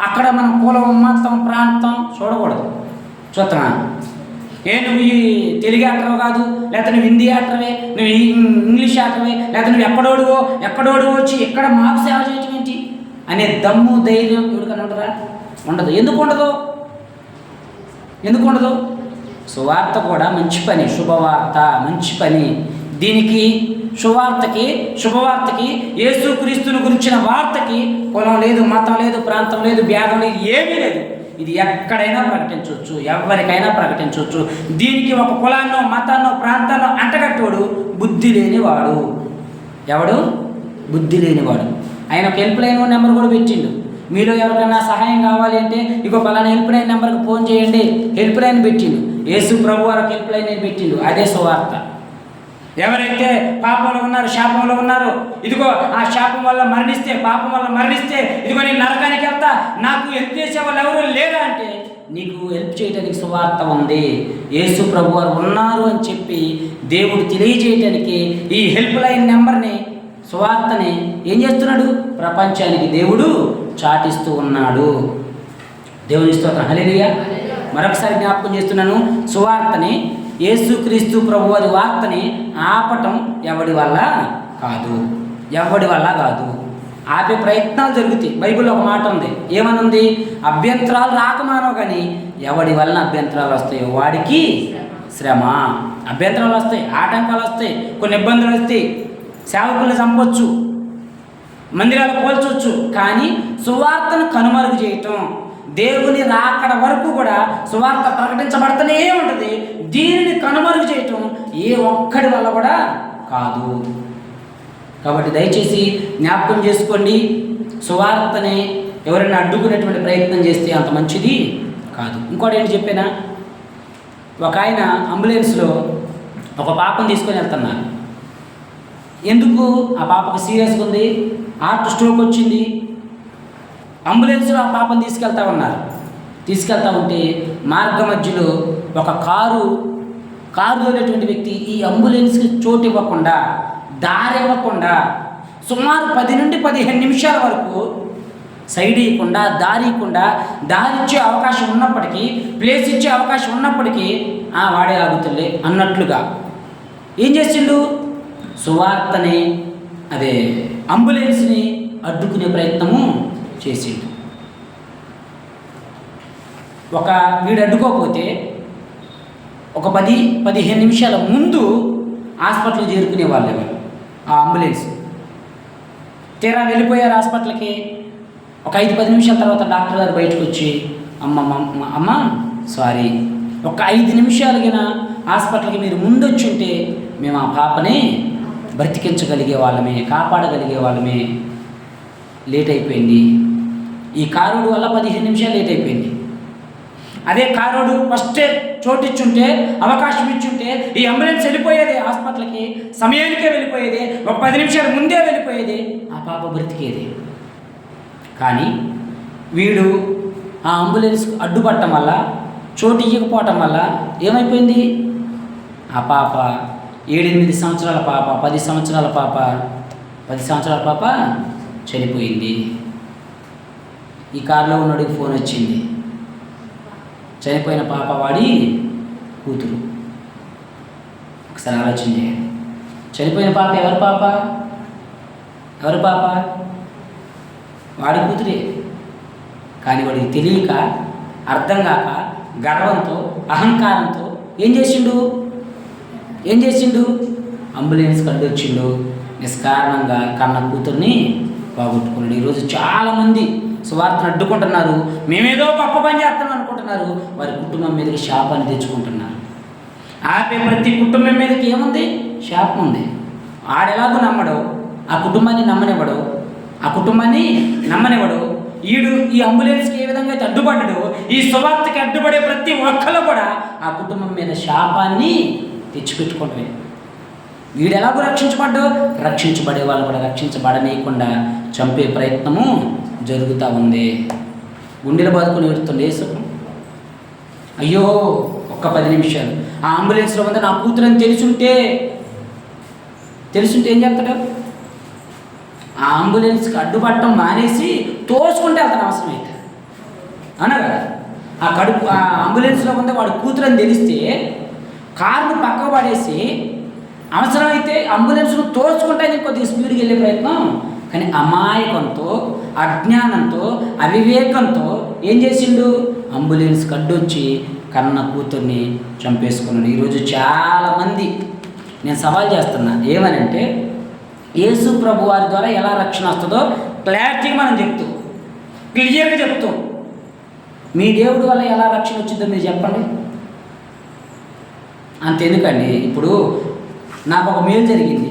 అక్కడ మనం కులం, మతం, ప్రాంతం చూడకూడదు. చూస్తున్నా నువ్వు ఈ తెలుగు యాక్టర్వి కాదు, లేకపోతే నువ్వు హిందీ యాక్టర్వే, నువ్వు ఇంగ్లీష్ యాక్టర్వే, లేకపోతే నువ్వు ఎక్కడోడు వచ్చి ఇక్కడ మాకు సేవ చేయటం ఏంటి అనే దమ్ము ధైర్యం ఎవరికన్నా ఉండరా? ఉండదు. ఎందుకు ఉండదు? ఎందుకు ఉండదు? సువార్త కూడా మంచి పని, శుభవార్త మంచి పని. దీనికి శుభవార్తకి యేసుక్రీస్తుని గురించిన వార్తకి కులం లేదు, మతం లేదు, ప్రాంతం లేదు, భేదం లేదు, ఏమీ లేదు. ఇది ఎక్కడైనా ప్రకటించవచ్చు, ఎవరికైనా ప్రకటించవచ్చు. దీనికి ఒక కులాన్నో, మతాన్నో, ప్రాంతాన్నో అంటగట్టోడు బుద్ధి లేనివాడు. ఎవడు? బుద్ధి లేనివాడు. ఆయన ఒక హెల్ప్ లైన్ నెంబర్ కూడా పెట్టిండు. మీలో ఎవరికైనా సహాయం కావాలి అంటే ఇగో పలానా హెల్ప్ లైన్ నెంబర్కి ఫోన్ చేయండి. హెల్ప్ లైన్ పెట్టిండు. యేసు ప్రభు వారికి హెల్ప్ లైన్ పెట్టిండు. అదే సువార్త. ఎవరైతే పాపంలో ఉన్నారు, శాపంలో ఉన్నారు, ఇదిగో ఆ శాపం వల్ల మరణిస్తే, పాపం వల్ల మరణిస్తే, ఇదిగో నేను నరకానికి వెళ్తా, నాకు హెల్ప్ చేసే వాళ్ళు ఎవరు లేరా అంటే నీకు హెల్ప్ చేయడానికి సువార్త ఉంది, యేసు ప్రభు వారు ఉన్నారు అని చెప్పి దేవుడు తెలియజేయటానికి ఈ హెల్ప్ లైన్ నెంబర్ని, సువార్తని ఏం చేస్తున్నాడు? ప్రపంచానికి దేవుడు చాటిస్తూ ఉన్నాడు. దేవుని స్తోత్రం. హల్లెలూయా. మరొకసారి జ్ఞాపకం చేస్తున్నాను, సువార్తని, యేసుక్రీస్తు ప్రభు వారి వార్తని ఆపటం ఎవడి వల్ల కాదు, ఎవడి వల్ల కాదు. ఆపే ప్రయత్నాలు జరుగుతాయి. బైబిల్లో ఒక మాట ఉంది, ఏమనుంది? అభ్యంతరాలు రాకమానో కానీ ఎవడి వలన అభ్యంతరాలు వస్తాయో వాడికి శ్రమ. అభ్యంతరాలు వస్తాయి, ఆటంకాలు వస్తాయి, కొన్ని ఇబ్బందులు వస్తాయి, సేవకుల్ని చంపొచ్చు, మందిరాలు పోల్చొచ్చు. కానీ సువార్తను కనుమరుగు చేయటం, దేవుని రాకడ వరకు కూడా సువార్త ప్రకటించబడుతూనే ఉంటుంది. దీనిని కనుమరుగు చేయటం ఏ ఒక్కడి వల్ల కూడా కాదు. కాబట్టి దయచేసి జ్ఞాపకం చేసుకోండి, సువార్తని ఎవరైనా అడ్డుకునేటువంటి ప్రయత్నం చేస్తే అంత మంచిది కాదు. ఇంకోటి ఏంటి చెప్పానా? ఒక ఆయన అంబులెన్స్లో ఒక పాపను తీసుకొని వెళ్తున్నారు. ఎందుకు? ఆ పాపకు సీరియస్గా ఉంది, హార్ట్ స్ట్రోక్ వచ్చింది. అంబులెన్స్లో ఆ పాపను తీసుకెళ్తా ఉంటే మార్గ మధ్యలో ఒక కారు తోలేటువంటి వ్యక్తి ఈ అంబులెన్స్కి చోటు ఇవ్వకుండా, దారి ఇవ్వకుండా సుమారు 10 నుండి 15 నిమిషాల వరకు సైడ్ ఇవ్వకుండా, దారి ఇచ్చే అవకాశం ఉన్నప్పటికీ, ప్లేస్ ఇచ్చే అవకాశం ఉన్నప్పటికీ వాడే ఆగుతులే అన్నట్లుగా ఏం చేసిండు? సువార్తని, అదే అంబులెన్స్ని అడ్డుకునే ప్రయత్నము చేసిండు. వీడు అడ్డుకోకపోతే ఒక 10-15 నిమిషాల ముందు హాస్పిటల్ చేరుకునే వాళ్ళు ఆ అంబులెన్స్. తీరా వెళ్ళిపోయారు హాస్పిటల్కి. ఒక 5-10 నిమిషాల తర్వాత డాక్టర్ గారు బయటకు వచ్చి, అమ్మ సారీ, ఒక 5 నిమిషాలుగిన హాస్పిటల్కి మీరు ముందు వచ్చి ఉంటే మేము ఆ పాపని బ్రతికించగలిగే వాళ్ళమే, కాపాడగలిగే వాళ్ళమే, లేట్ అయిపోయింది. ఈ కారుడు వల్ల 15 నిమిషాలు లేట్ అయిపోయింది. అదే కారోడు ఫస్టే చోటిచ్చుంటే, అవకాశం ఇచ్చుంటే ఈ అంబులెన్స్ వెళ్ళిపోయేది హాస్పిటల్ హాస్పిటల్కి సమయానికే వెళ్ళిపోయేది, ఒక 10 నిమిషాలు ముందే వెళ్ళిపోయేది, ఆ పాప బ్రతికేది. కానీ వీడు ఆ అంబులెన్స్ అడ్డుపట్టడం వల్ల, చోటు ఇవ్వకపోవటం వల్ల ఏమైపోయింది? ఆ పాప 7-8 సంవత్సరాల పాప, 10 సంవత్సరాల పాప చనిపోయింది. ఈ కారులో ఉన్నోడికి ఫోన్ వచ్చింది, చనిపోయిన పాప వాడి కూతురు. ఒకసారి ఆలోచన చేయండి. చనిపోయిన పాప ఎవరి పాప? వాడి కూతురే. కానీ వాడికి తెలియక, అర్థం కాక, గర్వంతో, అహంకారంతో ఏం చేసిండు? అంబులెన్స్ కడ్డొచ్చిండు, నిష్కారణంగా కన్న కూతుర్ని పోగొట్టుకున్నాడు. ఈరోజు చాలామంది సువార్తను అడ్డుకుంటున్నారు, మేమేదో గొప్ప పని చేస్తాం అనుకుంటున్నారు, వారి కుటుంబం మీదకి శాపాన్ని తెచ్చుకుంటున్నారు. ఆపే ప్రతి కుటుంబం మీదకి ఏముంది? శాపం ఉంది. ఆడెలాగో నమ్మడు, ఆ కుటుంబాన్ని నమ్మనివ్వడు. ఈడు ఈ అంబులెన్స్కి ఏ విధంగా అయితే అడ్డుపడ్డాడో, ఈ సువార్తకి అడ్డుపడే ప్రతి ఒక్కరు కూడా ఆ కుటుంబం మీద శాపాన్ని తెచ్చిపెట్టుకుంటే, వీడు ఎలాగో రక్షించబడే వాళ్ళు కూడా రక్షించబడనీయకుండా చంపే ప్రయత్నము జరుగుతూ ఉంది. గుండెలు బాదుకొని ఏడుతుండే యేసుకు. అయ్యో, ఒక్క 10 నిమిషాలు ఆ అంబులెన్స్లో ఉంది నా కూతురని తెలుసుంటే ఏం చేస్తాడు? ఆ అంబులెన్స్కి అడ్డుపట్టడం మానేసి తోసుకుంటే అతను అవసరమైతే అన్నా కదా. ఆ అంబులెన్స్లో ఉంది వాడు కూతురని తెలిస్తే కారును పక్కకు పడేసి అవసరమైతే అంబులెన్స్ను తోసుకుంటే కొద్దిగా స్పీడ్కి వెళ్ళే ప్రయత్నం. కానీ అమాయకంతో, అజ్ఞానంతో, అవివేకంతో ఏం చేసిండు? అంబులెన్స్కి అడ్డొచ్చి కన్న కూతుర్ని చంపేసుకున్నాడు. ఈరోజు చాలామంది నేను సవాల్ చేస్తున్నా, ఏమనంటే యేసు ప్రభు వారి ద్వారా ఎలా రక్షణ వస్తుందో క్లారిటీగా మనం క్లియర్గా చెప్తాం. మీ దేవుడి వల్ల ఎలా రక్షణ వచ్చిందో మీరు చెప్పండి. అంతెందుకండి, ఇప్పుడు నాకు ఒక మేలు జరిగింది,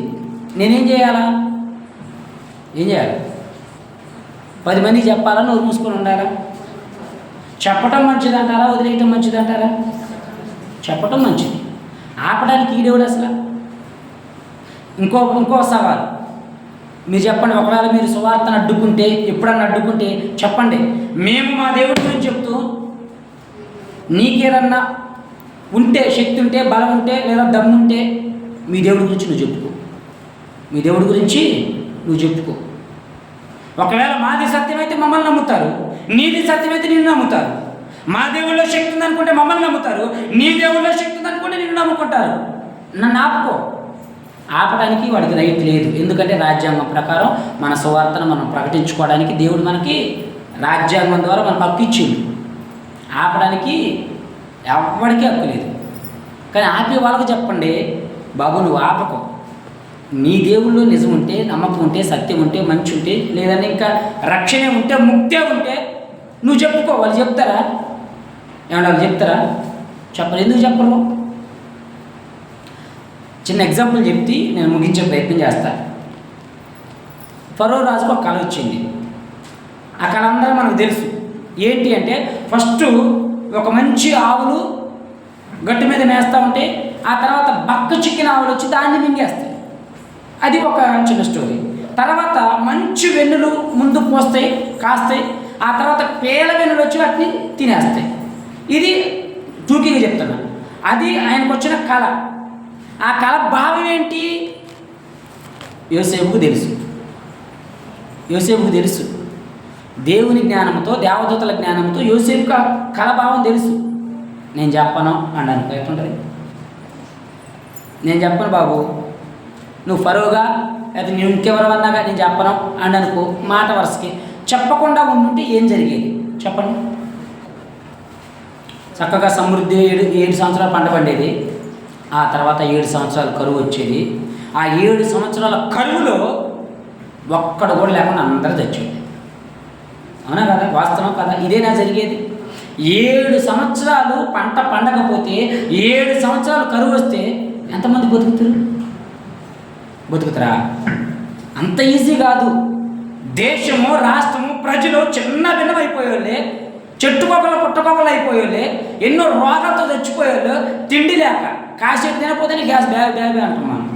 నేనేం చేయాలి? 10 మందికి చెప్పాలా? నోరు మూసుకొని ఉండాలా? చెప్పటం మంచిదంటారా, వదిలేయటం మంచిదంటారా? చెప్పటం మంచిది. ఆపడానికి ఈడేవుడు అసలు. ఇంకో సవాల్ మీరు చెప్పండి. ఒకవేళ మీరు సువార్తను ఎప్పుడన్నా అడ్డుకుంటే చెప్పండి. మేము మా దేవుడి గురించి చెప్తూ నీకేదన్నా ఉంటే, శక్తి ఉంటే, బలం ఉంటే, లేదా దమ్ముంటే మీ దేవుడి గురించి నువ్వు చెప్పుకో. ఒకవేళ మాది సత్యమైతే మమ్మల్ని నమ్ముతారు, నీది సత్యమైతే నిన్ను నమ్ముతారు. మా దేవుళ్ళో శక్తి ఉందనుకుంటే మమ్మల్ని నమ్ముతారు, నీ దేవుళ్ళో శక్తి ఉందనుకుంటే నిన్ను నమ్ముకుంటారు. నన్ను ఆపడానికి వాడికి రైట్ లేదు. ఎందుకంటే రాజ్యాంగం ప్రకారం మన సువార్తను మనం ప్రకటించుకోవడానికి దేవుడు మనకి రాజ్యాంగం ద్వారా మనకు హక్కు ఇచ్చిండు. ఆపడానికి ఎవరికీ హక్కు లేదు. కానీ ఆపే వాళ్ళకు చెప్పండి, బాబు నువ్వు ఆపకు, నీ దేవుళ్ళు నిజం ఉంటే, నమ్మకం ఉంటే, సత్యం ఉంటే, మంచి ఉంటే, లేదంటే ఇంకా రక్షణ ఉంటే, ముక్తే ఉంటే నువ్వు చెప్పుకో. వాళ్ళు చెప్తారా? చెప్పరు. ఎందుకు చెప్పరు? చిన్న ఎగ్జాంపుల్ చెప్తే నేను ముగించే ప్రయత్నం చేస్తాను. ఫరో రాజుకు ఒక కళ వచ్చింది. ఆ కళ అందరూ మనకు తెలుసు. ఏంటి అంటే, ఫస్ట్ ఒక మంచి ఆవులు గట్టు మీద మేస్తూ ఉంటే, ఆ తర్వాత బక్క చిక్కిన ఆవులు వచ్చి దాన్ని మింగేస్తాయి. అది ఒక చిన్న స్టోరీ. తర్వాత మంచి వెన్నులు ముందు పోస్తాయి, కాస్తాయి. ఆ తర్వాత పేల వెన్నులు వచ్చి వాటిని తినేస్తాయి. ఇది టూకీగా చెప్తున్నా. అది ఆయనకు వచ్చిన కళ. ఆ కళ భావం ఏంటి? యోసేపుకు తెలుసు. దేవుని జ్ఞానంతో, దేవదూతల జ్ఞానంతో యోసేపుకు ఆ కళ భావం తెలుసు. నేను చెప్పను అన్నాను. ఎట్లుంటుంది? నేను చెప్పను బాబు, నువ్వు ఫరోగా అయితే నువ్వు ఇంకెవరవన్నాగా నేను చెప్పను అని అనుకో. మాట వరుసకి చెప్పకుండా ఉండుంటే ఏం జరిగేది చెప్పండి? చక్కగా సమృద్ధి 7 సంవత్సరాలు పంట పండేది. ఆ తర్వాత 7 సంవత్సరాలు కరువు వచ్చేది. ఆ 7 సంవత్సరాల కరువులో ఒక్కడు కూడా లేకుండా అందరూ చచ్చేది. అవునా కదా? వాస్తవం కదా? ఇదేనా జరిగేది? 7 సంవత్సరాలు పంట పండకపోతే, 7 సంవత్సరాలు కరువు వస్తే ఎంతమంది బతుకుతారా? అంత ఈజీ కాదు. దేశము, రాష్ట్రము, ప్రజలు చిన్న భిన్నమైపోయేవాళ్ళే, చెట్టుకొకలు పుట్టకొకలు అయిపోయేవాళ్ళే, ఎన్నో రోగాలతో చచ్చిపోయేవాళ్ళు, తిండి లేక. కాసేపు తినకపోతే గ్యాస్ బ్యాగ్ అంటున్నాను.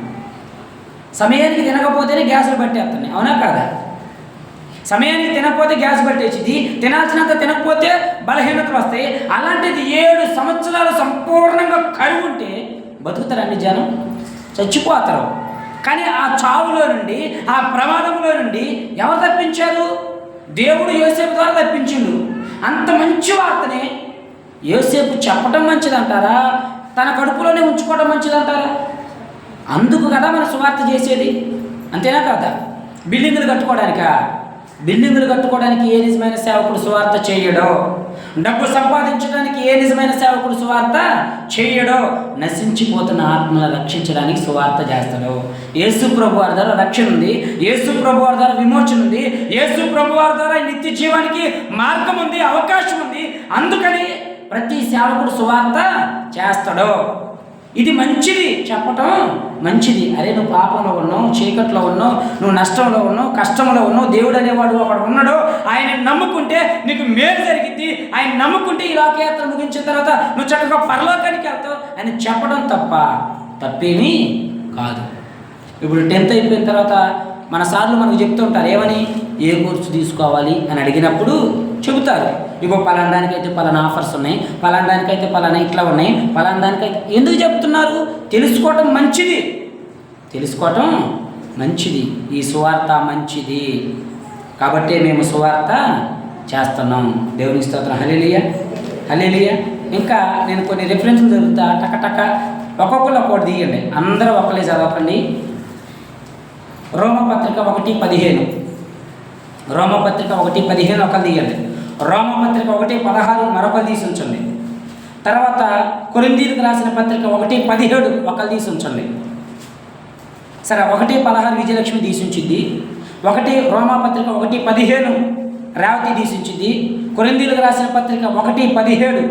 సమయానికి తినకపోతేనే గ్యాసులు పట్టేస్తున్నాయి, అవునా కాదా? సమయానికి తినకపోతే గ్యాస్ పట్టేసింది, తినాల్సినంత తినకపోతే బలహీనతలు వస్తాయి. అలాంటిది 7 సంవత్సరాలు సంపూర్ణంగా కరువు ఉంటే బతుకుతారండి జనం? చచ్చిపోతారు. కానీ ఆ చావులో నుండి, ఆ ప్రమాదంలో నుండి ఎవరు తప్పించారు? దేవుడు యోసేపు ద్వారా తప్పించిండు. అంత మంచి వార్తనే యోసేపు చెప్పడం మంచిదంటారా, తన కడుపులోనే ఉంచుకోవడం మంచిదంటారా? అందుకు కదా మన సువార్త చేసేది, అంతేనా కదా? బిల్డింగులు కట్టుకోవడానికా? బిల్డింగులు కట్టుకోవడానికి ఏ నిజమైన సేవకుడు సువార్త చేయడో? డబ్బు సంపాదించడానికి ఏ నిజమైన సేవకుడు సువార్త చేయడో? నశించిపోతున్న ఆత్మలను రక్షించడానికి సువార్త చేస్తాడు. యేసు ప్రభు వారి ద్వారా రక్షణ ఉంది, యేసు ప్రభు వారి ద్వారా విమోచన ఉంది, యేసు ప్రభు వారి ద్వారా నిత్య జీవానికి మార్గం ఉంది, అవకాశం ఉంది. అందుకని ప్రతి సేవకుడు సువార్త చేస్తాడు. ఇది మంచిది, చెప్పటం మంచిది. అరే నువ్వు పాపంలో ఉన్నావు, చీకట్లో ఉన్నావు, నువ్వు నష్టంలో ఉన్నావు, కష్టంలో ఉన్నావు, దేవుడు అనేవాడు ఒకడు ఉన్నాడు, ఆయన నమ్ముకుంటే నీకు మేలు జరిగింది, ఆయన నమ్ముకుంటే ఈ లోకయాత్ర ముగించిన తర్వాత నువ్వు చక్కగా పరలోకానికి వెళ్తావు అని చెప్పడం తప్పేమీ కాదు. ఇప్పుడు 10th అయిపోయిన తర్వాత మన సార్లు మనకు చెప్తూ ఉంటారు, ఏమని? ఏ కోర్సు తీసుకోవాలి అని అడిగినప్పుడు చెబుతారు, ఇగో పలానా దానికైతే పలానా ఆఫర్స్ ఉన్నాయి, పలానా దానికైతే పలానా ఇట్లా ఉన్నాయి, పలానా దానికైతే. ఎందుకు చెప్తున్నారు? తెలుసుకోవటం మంచిది, తెలుసుకోవటం మంచిది. ఈ సువార్త మంచిది కాబట్టి మేము సువార్త చేస్తున్నాం. దేవునికి స్తోత్రం. హల్లెలూయా, హల్లెలూయా. ఇంకా నేను కొన్ని రిఫరెన్స్లు చదువుతా, టక ఒక్కొక్కరు ఒక్కొక్కటి తీయండి, అందరూ ఒకళ్ళే చదవకండి. రోమపత్రిక 1:15, రోమపత్రిక 1:15 ఒకరు తీయండి. రోమపత్రిక 1:16 మరొకరు తీసి ఉంచండి. తర్వాత కొరింథీయులకు రాసిన పత్రిక 1:17 ఒకరు తీసి ఉంచండి. సరే, 1:16 విజయలక్ష్మి తీసి ఉంచింది, రోమపత్రిక 1:15 రేవతి తీసి ఉంచింది, కొరింథీయులకు రాసిన పత్రిక 1:17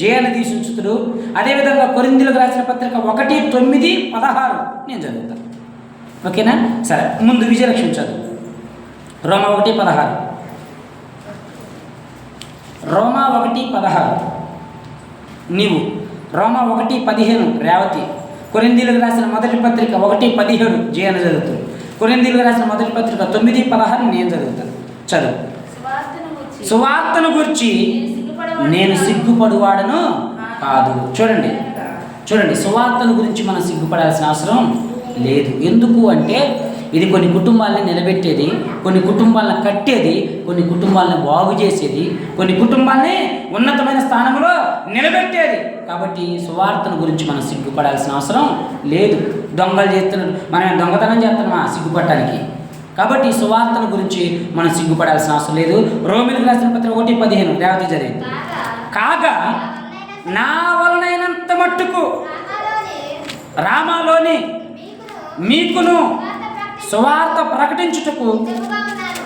జయను తీసి ఉంచుతుడు. అదేవిధంగా కొరింథీయులకు రాసిన పత్రిక 1:9-16 నేను చదువుతాను, ఓకేనా? సరే, ముందు విజయలక్ష్మి చదువు. రోమా 1:16, రోమా 1:16 నీవు, రోమా 1:15 రేవతి, కొరింథీయులకు రాసిన మొదటి పత్రిక 1:17 జయను చదువుతాను, కొరింథీయులకు రాసిన మొదటి పత్రిక 9:16 నేను చదువుతాను. చదువు. సువార్తను గురించి నేను సిగ్గుపడువాడను కాదు. చూడండి, సువార్తను గురించి మనం సిగ్గుపడాల్సిన అవసరం లేదు. ఎందుకు అంటే ఇది కొన్ని కుటుంబాలని నిలబెట్టేది, కొన్ని కుటుంబాలను కట్టేది, కొన్ని కుటుంబాలను బాగు చేసేది, కొన్ని కుటుంబాలని ఉన్నతమైన స్థానంలో నిలబెట్టేది. కాబట్టి సువార్తను గురించి మనం సిగ్గుపడాల్సిన అవసరం లేదు. దొంగలు చేస్తున్నాడు, మనం దొంగతనం చేస్తున్నామా సిగ్గుపడటానికి? కాబట్టి సువార్తను గురించి మనం సిగ్గుపడాల్సిన అవసరం లేదు. రోమిలకు రాసిన పత్రిక 1:15 రేవతి జరిగింది. కాగా నా వలనైనంత మట్టుకు రామాలోని మీకును సువార్త ప్రకటించుటకు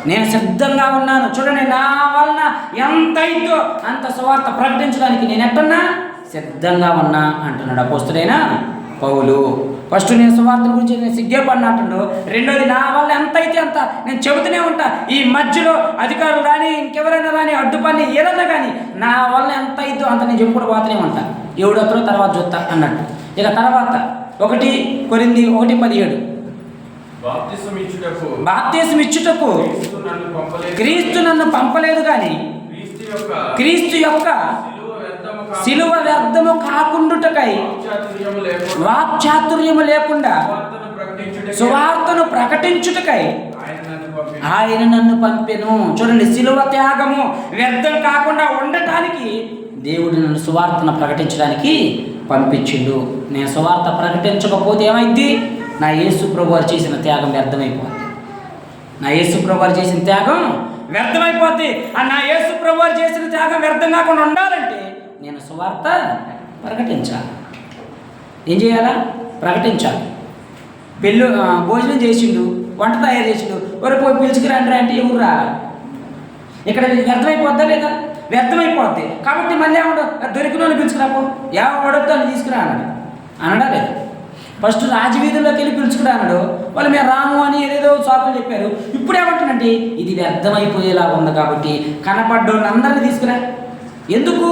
నేను సిద్ధంగా ఉన్నాను. చూడండి, నా వలన ఎంత అయిందో అంత సువార్త ప్రకటించడానికి నేను ఎట్టన్నా సిద్ధంగా ఉన్నా అంటున్నాడు అపోస్తలుడైన పౌలు. ఫస్ట్ నేను సువార్త గురించి నేను సిగ్గేపడినట్టుండు, రెండోది నా వల్ల ఎంత అయితే అంత నేను చెబుతూనే ఉంటా. ఈ మధ్యలో అధికారులు రాని ఇంకెవరైనా రాని అడ్డుపని ఏదన్నా కానీ నా వల్ల ఎంత అయిద్దో అంత నేను చెప్పుకుంటూ పోతూనే ఉంటా. ఎవడొద్దరో తర్వాత చూస్తా అన్నట్టు. ఇక తర్వాత 1 కొరింథీ 1:17 బాప్తిసం ఇచ్చుటకు క్రీస్తు నన్ను పంపలేదు కానీ క్రీస్తు యొక్క సిలువ వ్యర్థము కాకుండుటకై వాక్చాతుర్యము లేకుండా సువార్తను ప్రకటించుటకై ఆయన నన్ను పంపెను. చూడండి, సిలువ త్యాగము వ్యర్థం కాకుండా ఉండటానికి దేవుడు నన్ను సువార్తను ప్రకటించడానికి పంపించిండు. నేను సువార్త ప్రకటించకపోతే ఏమైంది? నా యేసు ప్రభువారు చేసిన త్యాగం వ్యర్థమైపోద్ది. నా యేసు ప్రభువారు చేసిన త్యాగం వ్యర్థమైపోద్ది. నా యేసు ప్రభువారు చేసిన త్యాగం వ్యర్థం కాకుండా ఉండాలంటే నేను సువార్త ప్రకటించాలి. ఏం చేయాలా? ప్రకటించాలి. భోజనం చేసిండు, వంట తయారు చేసిండు, ఎవరు పోయి పిలుచుకురండి అంటే ఎవరు రారా? ఇక్కడ వ్యర్థమైపోద్దా లేదా? వ్యర్థమైపోద్ది. కాబట్టి మళ్ళీ ఏమన్నా దొరికిన వాళ్ళు పిలుచుకురాపో, ఎవడొద్దు అని తీసుకురా అన్నాడు, అనడా లేదు? ఫస్ట్ రాజవీధుల్లోకి వెళ్ళి పిలుచుకురా అన్నాడు, వాళ్ళు మేము రాము అని ఏదేదో సాకులు చెప్పారు. ఇప్పుడు ఏమంటానంటే ఇది వ్యర్థమైపోయేలా ఉంది కాబట్టి కనపడ్డోళ్ళని అందరినీ తీసుకురా. ఎందుకు?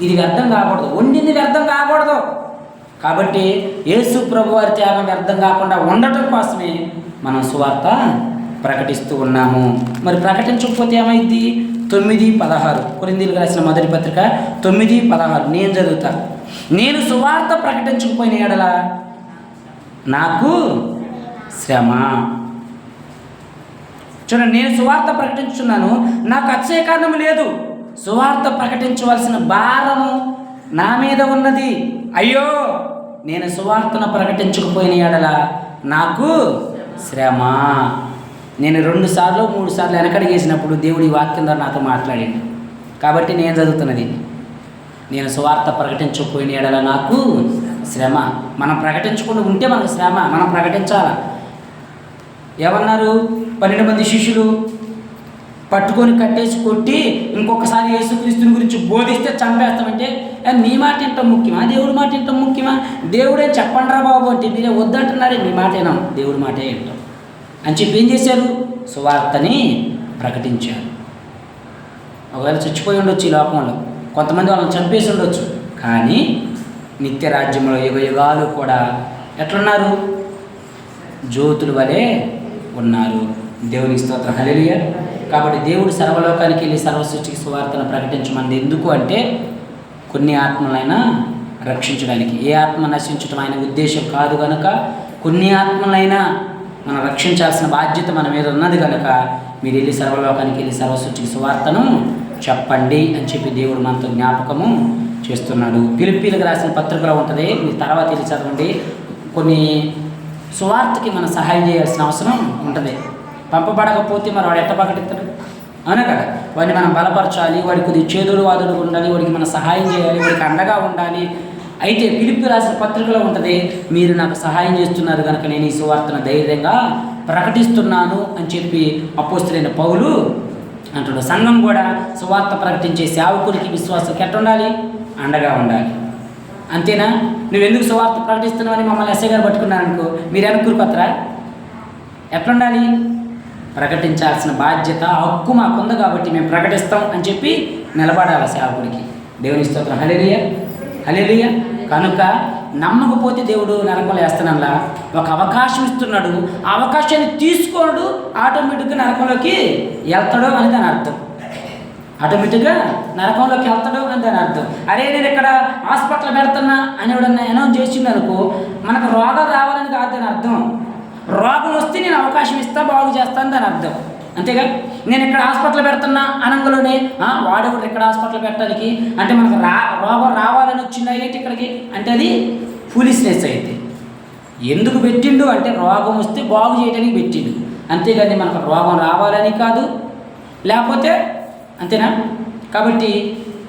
ఇది వ్యర్థం కాకూడదు, వండింది వ్యర్థం కాకూడదు. కాబట్టి యేసు ప్రభు వారి త్యాగం వ్యర్థం కాకుండా ఉండటం కోసమే మనం సువార్త ప్రకటిస్తూ ఉన్నాము. మరి ప్రకటించకపోతే ఏమైంది? 9:16 కొరింథీయులకు రాసిన మొదటి పత్రిక 9:16 నేను చదువుతా. నేను సువార్త ప్రకటించకపోయిన ఎడల నాకు శ్రమ. చూడండి, నేను సువార్త ప్రకటించున్నాను, నాకు అతిశయ కారణం లేదు. సువార్త ప్రకటించవలసిన భారము నా మీద ఉన్నది. అయ్యో, నేను సువార్తను ప్రకటించకపోయిన ఎడల నాకు శ్రమ. నేను 2 సార్లు 3 సార్లు వెనకడిగేసినప్పుడు దేవుడి వాక్యం ద్వారా నాతో మాట్లాడింది. కాబట్టి నేను చదువుతున్నది, నేను సువార్త ప్రకటించకపోయిన ఎడల నాకు శ్రమ. మనం ప్రకటించకుండా ఉంటే మనకు శ్రమ, మనం ప్రకటించాలి. ఏమన్నారు? 12 మంది శిష్యులు పట్టుకొని కట్టేసి కొట్టి ఇంకొకసారి యేసుక్రీస్తుని గురించి బోధిస్తే చంపేస్తామంటే, నీ మాట వింటాం ముఖ్యమా, దేవుడి మాట వింటాం ముఖ్యమా? దేవుడే చెప్పండిరా బాబు అంటే మీరే వద్దంటున్నారే, మీ మాట వినాం, దేవుడి మాటే వింటాం అని చెప్పి ఏం చేశారు? సువార్తని ప్రకటించారు. ఒకవేళ చచ్చిపోయి ఉండొచ్చు ఈ లోకంలో, కొంతమంది వాళ్ళని చంపేసి ఉండొచ్చు, కానీ నిత్య రాజ్యంలో యుగాలు కూడా ఎట్లున్నారు? జ్యోతుల వలె ఉన్నారు. దేవునికి స్తోత్రం, హల్లెలూయా. కాబట్టి దేవుడు సర్వలోకానికి వెళ్ళి సర్వసృష్టికి సువార్తను ప్రకటించమన్నది ఎందుకు అంటే, కొన్ని ఆత్మలైనా రక్షించడానికి. ఏ ఆత్మ నశించడం ఆయన ఉద్దేశం కాదు కనుక, కొన్ని ఆత్మలైనా మనం రక్షించాల్సిన బాధ్యత మన మీద ఉన్నది కనుక, మీరు వెళ్ళి సర్వలోకానికి వెళ్ళి సర్వసృష్టికి సువార్తను చెప్పండి అని చెప్పి దేవుడు మనతో జ్ఞాపకము చేస్తున్నాడు. ఫిలిప్పీలకు రాసిన పత్రికలో ఉంటుంది, మీరు తర్వాత వెళ్ళి చదవండి. కొన్ని సువార్తకి మనం సహాయం చేయాల్సిన అవసరం ఉంటుంది. పంపబడకపోతే మరి వాడు ఎట్ట ప్రకటిస్తాడు? అవునా కదా? వాడిని మనం బలపరచాలి, వాడికి కొద్దిగా చేదుడు వాదుడు ఉండాలి, వాడికి మనం సహాయం చేయాలి, వాడికి అండగా ఉండాలి. అయితే ఫిలిప్పీ రాసిన పత్రికలో ఉంటుంది, మీరు నాకు సహాయం చేస్తున్నారు కనుక నేను ఈ సువార్తను ధైర్యంగా ప్రకటిస్తున్నాను అని చెప్పి అపోస్తలుడైన పౌలు అంటాడు. సంఘం కూడా సువార్త ప్రకటించే సేవకుడికి విశ్వాసకి ఎట్ట ఉండాలి? అండగా ఉండాలి. అంతేనా? నువ్వెందుకు సువార్త ప్రకటిస్తున్నావని మమ్మల్ని ఎస్ఐ గారు పట్టుకున్నారనుకో, మీరు అనుకురుపత్రా ఎట్లుండాలి? ప్రకటించాల్సిన బాధ్యత, హక్కు మాకుంది కాబట్టి మేము ప్రకటిస్తాం అని చెప్పి నిలబడాలి సేవకుడికి. దేవుని స్తోత్రం, హల్లెలూయా, హల్లెలూయా. కనుక నమ్మకపోతే దేవుడు నరకంలో వేస్తానల్లా ఒక అవకాశం ఇస్తున్నాడు. ఆ అవకాశాన్ని తీసుకోడు, ఆటోమేటిక్గా నరకంలోకి వెళ్తాడు అని దాని అర్థం. ఆటోమేటిక్గా నరకంలోకి వెళ్తాడు అని దాని అర్థం. అరే నేను ఇక్కడ హాస్పిటల్ పెడుతున్నా అని ఎవడన్నా అనౌన్స్ చేసిండు అనుకో, మనకు రోగాలు రావాలని కాదు దాని అర్థం. రోగం వస్తే నేను అవకాశం ఇస్తా, బాగు చేస్తాను దాని అర్థం. అంతేగా? నేను ఇక్కడ హాస్పిటల్ పెడుతున్నా అనంగలోనే వాడు కూడా ఇక్కడ హాస్పిటల్ పెట్టడానికి అంటే మనకు రోగం రావాలని వచ్చిందా ఏంటి ఇక్కడికి అంటే అది ఫూలిష్నెస్ అయితే. ఎందుకు పెట్టిండు అంటే రోగం వస్తే బాగు చేయడానికి పెట్టిండు, అంతేగాని మనకు రోగం రావాలని కాదు. లేకపోతే అంతేనా? కాబట్టి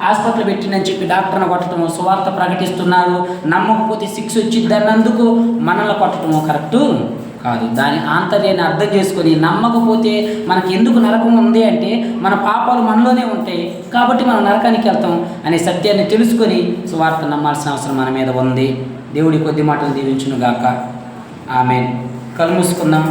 హాస్పిటల్ పెట్టిందని చెప్పి డాక్టర్ని కొట్టడము, సువార్త ప్రకటిస్తున్నారు నమ్మకపోతే 6 వచ్చింది అన్నందుకు మనల్ని కొట్టడము కరెక్టు కాదు. దాని ఆంతర్యాన్ని అర్థం చేసుకొని నమ్మకపోతే మనకి ఎందుకు నరకం ఉంది అంటే మన పాపాలు మనలోనే ఉంటాయి కాబట్టి మనం నరకానికి వెళ్తాం అనే సత్యాన్ని తెలుసుకొని సువార్త నమ్మాల్సిన అవసరం మన మీద ఉంది. దేవుడి కొద్ది మాటలు దీవించును గాక. ఆమేన్. కళ్ళు మూసుకుందాం.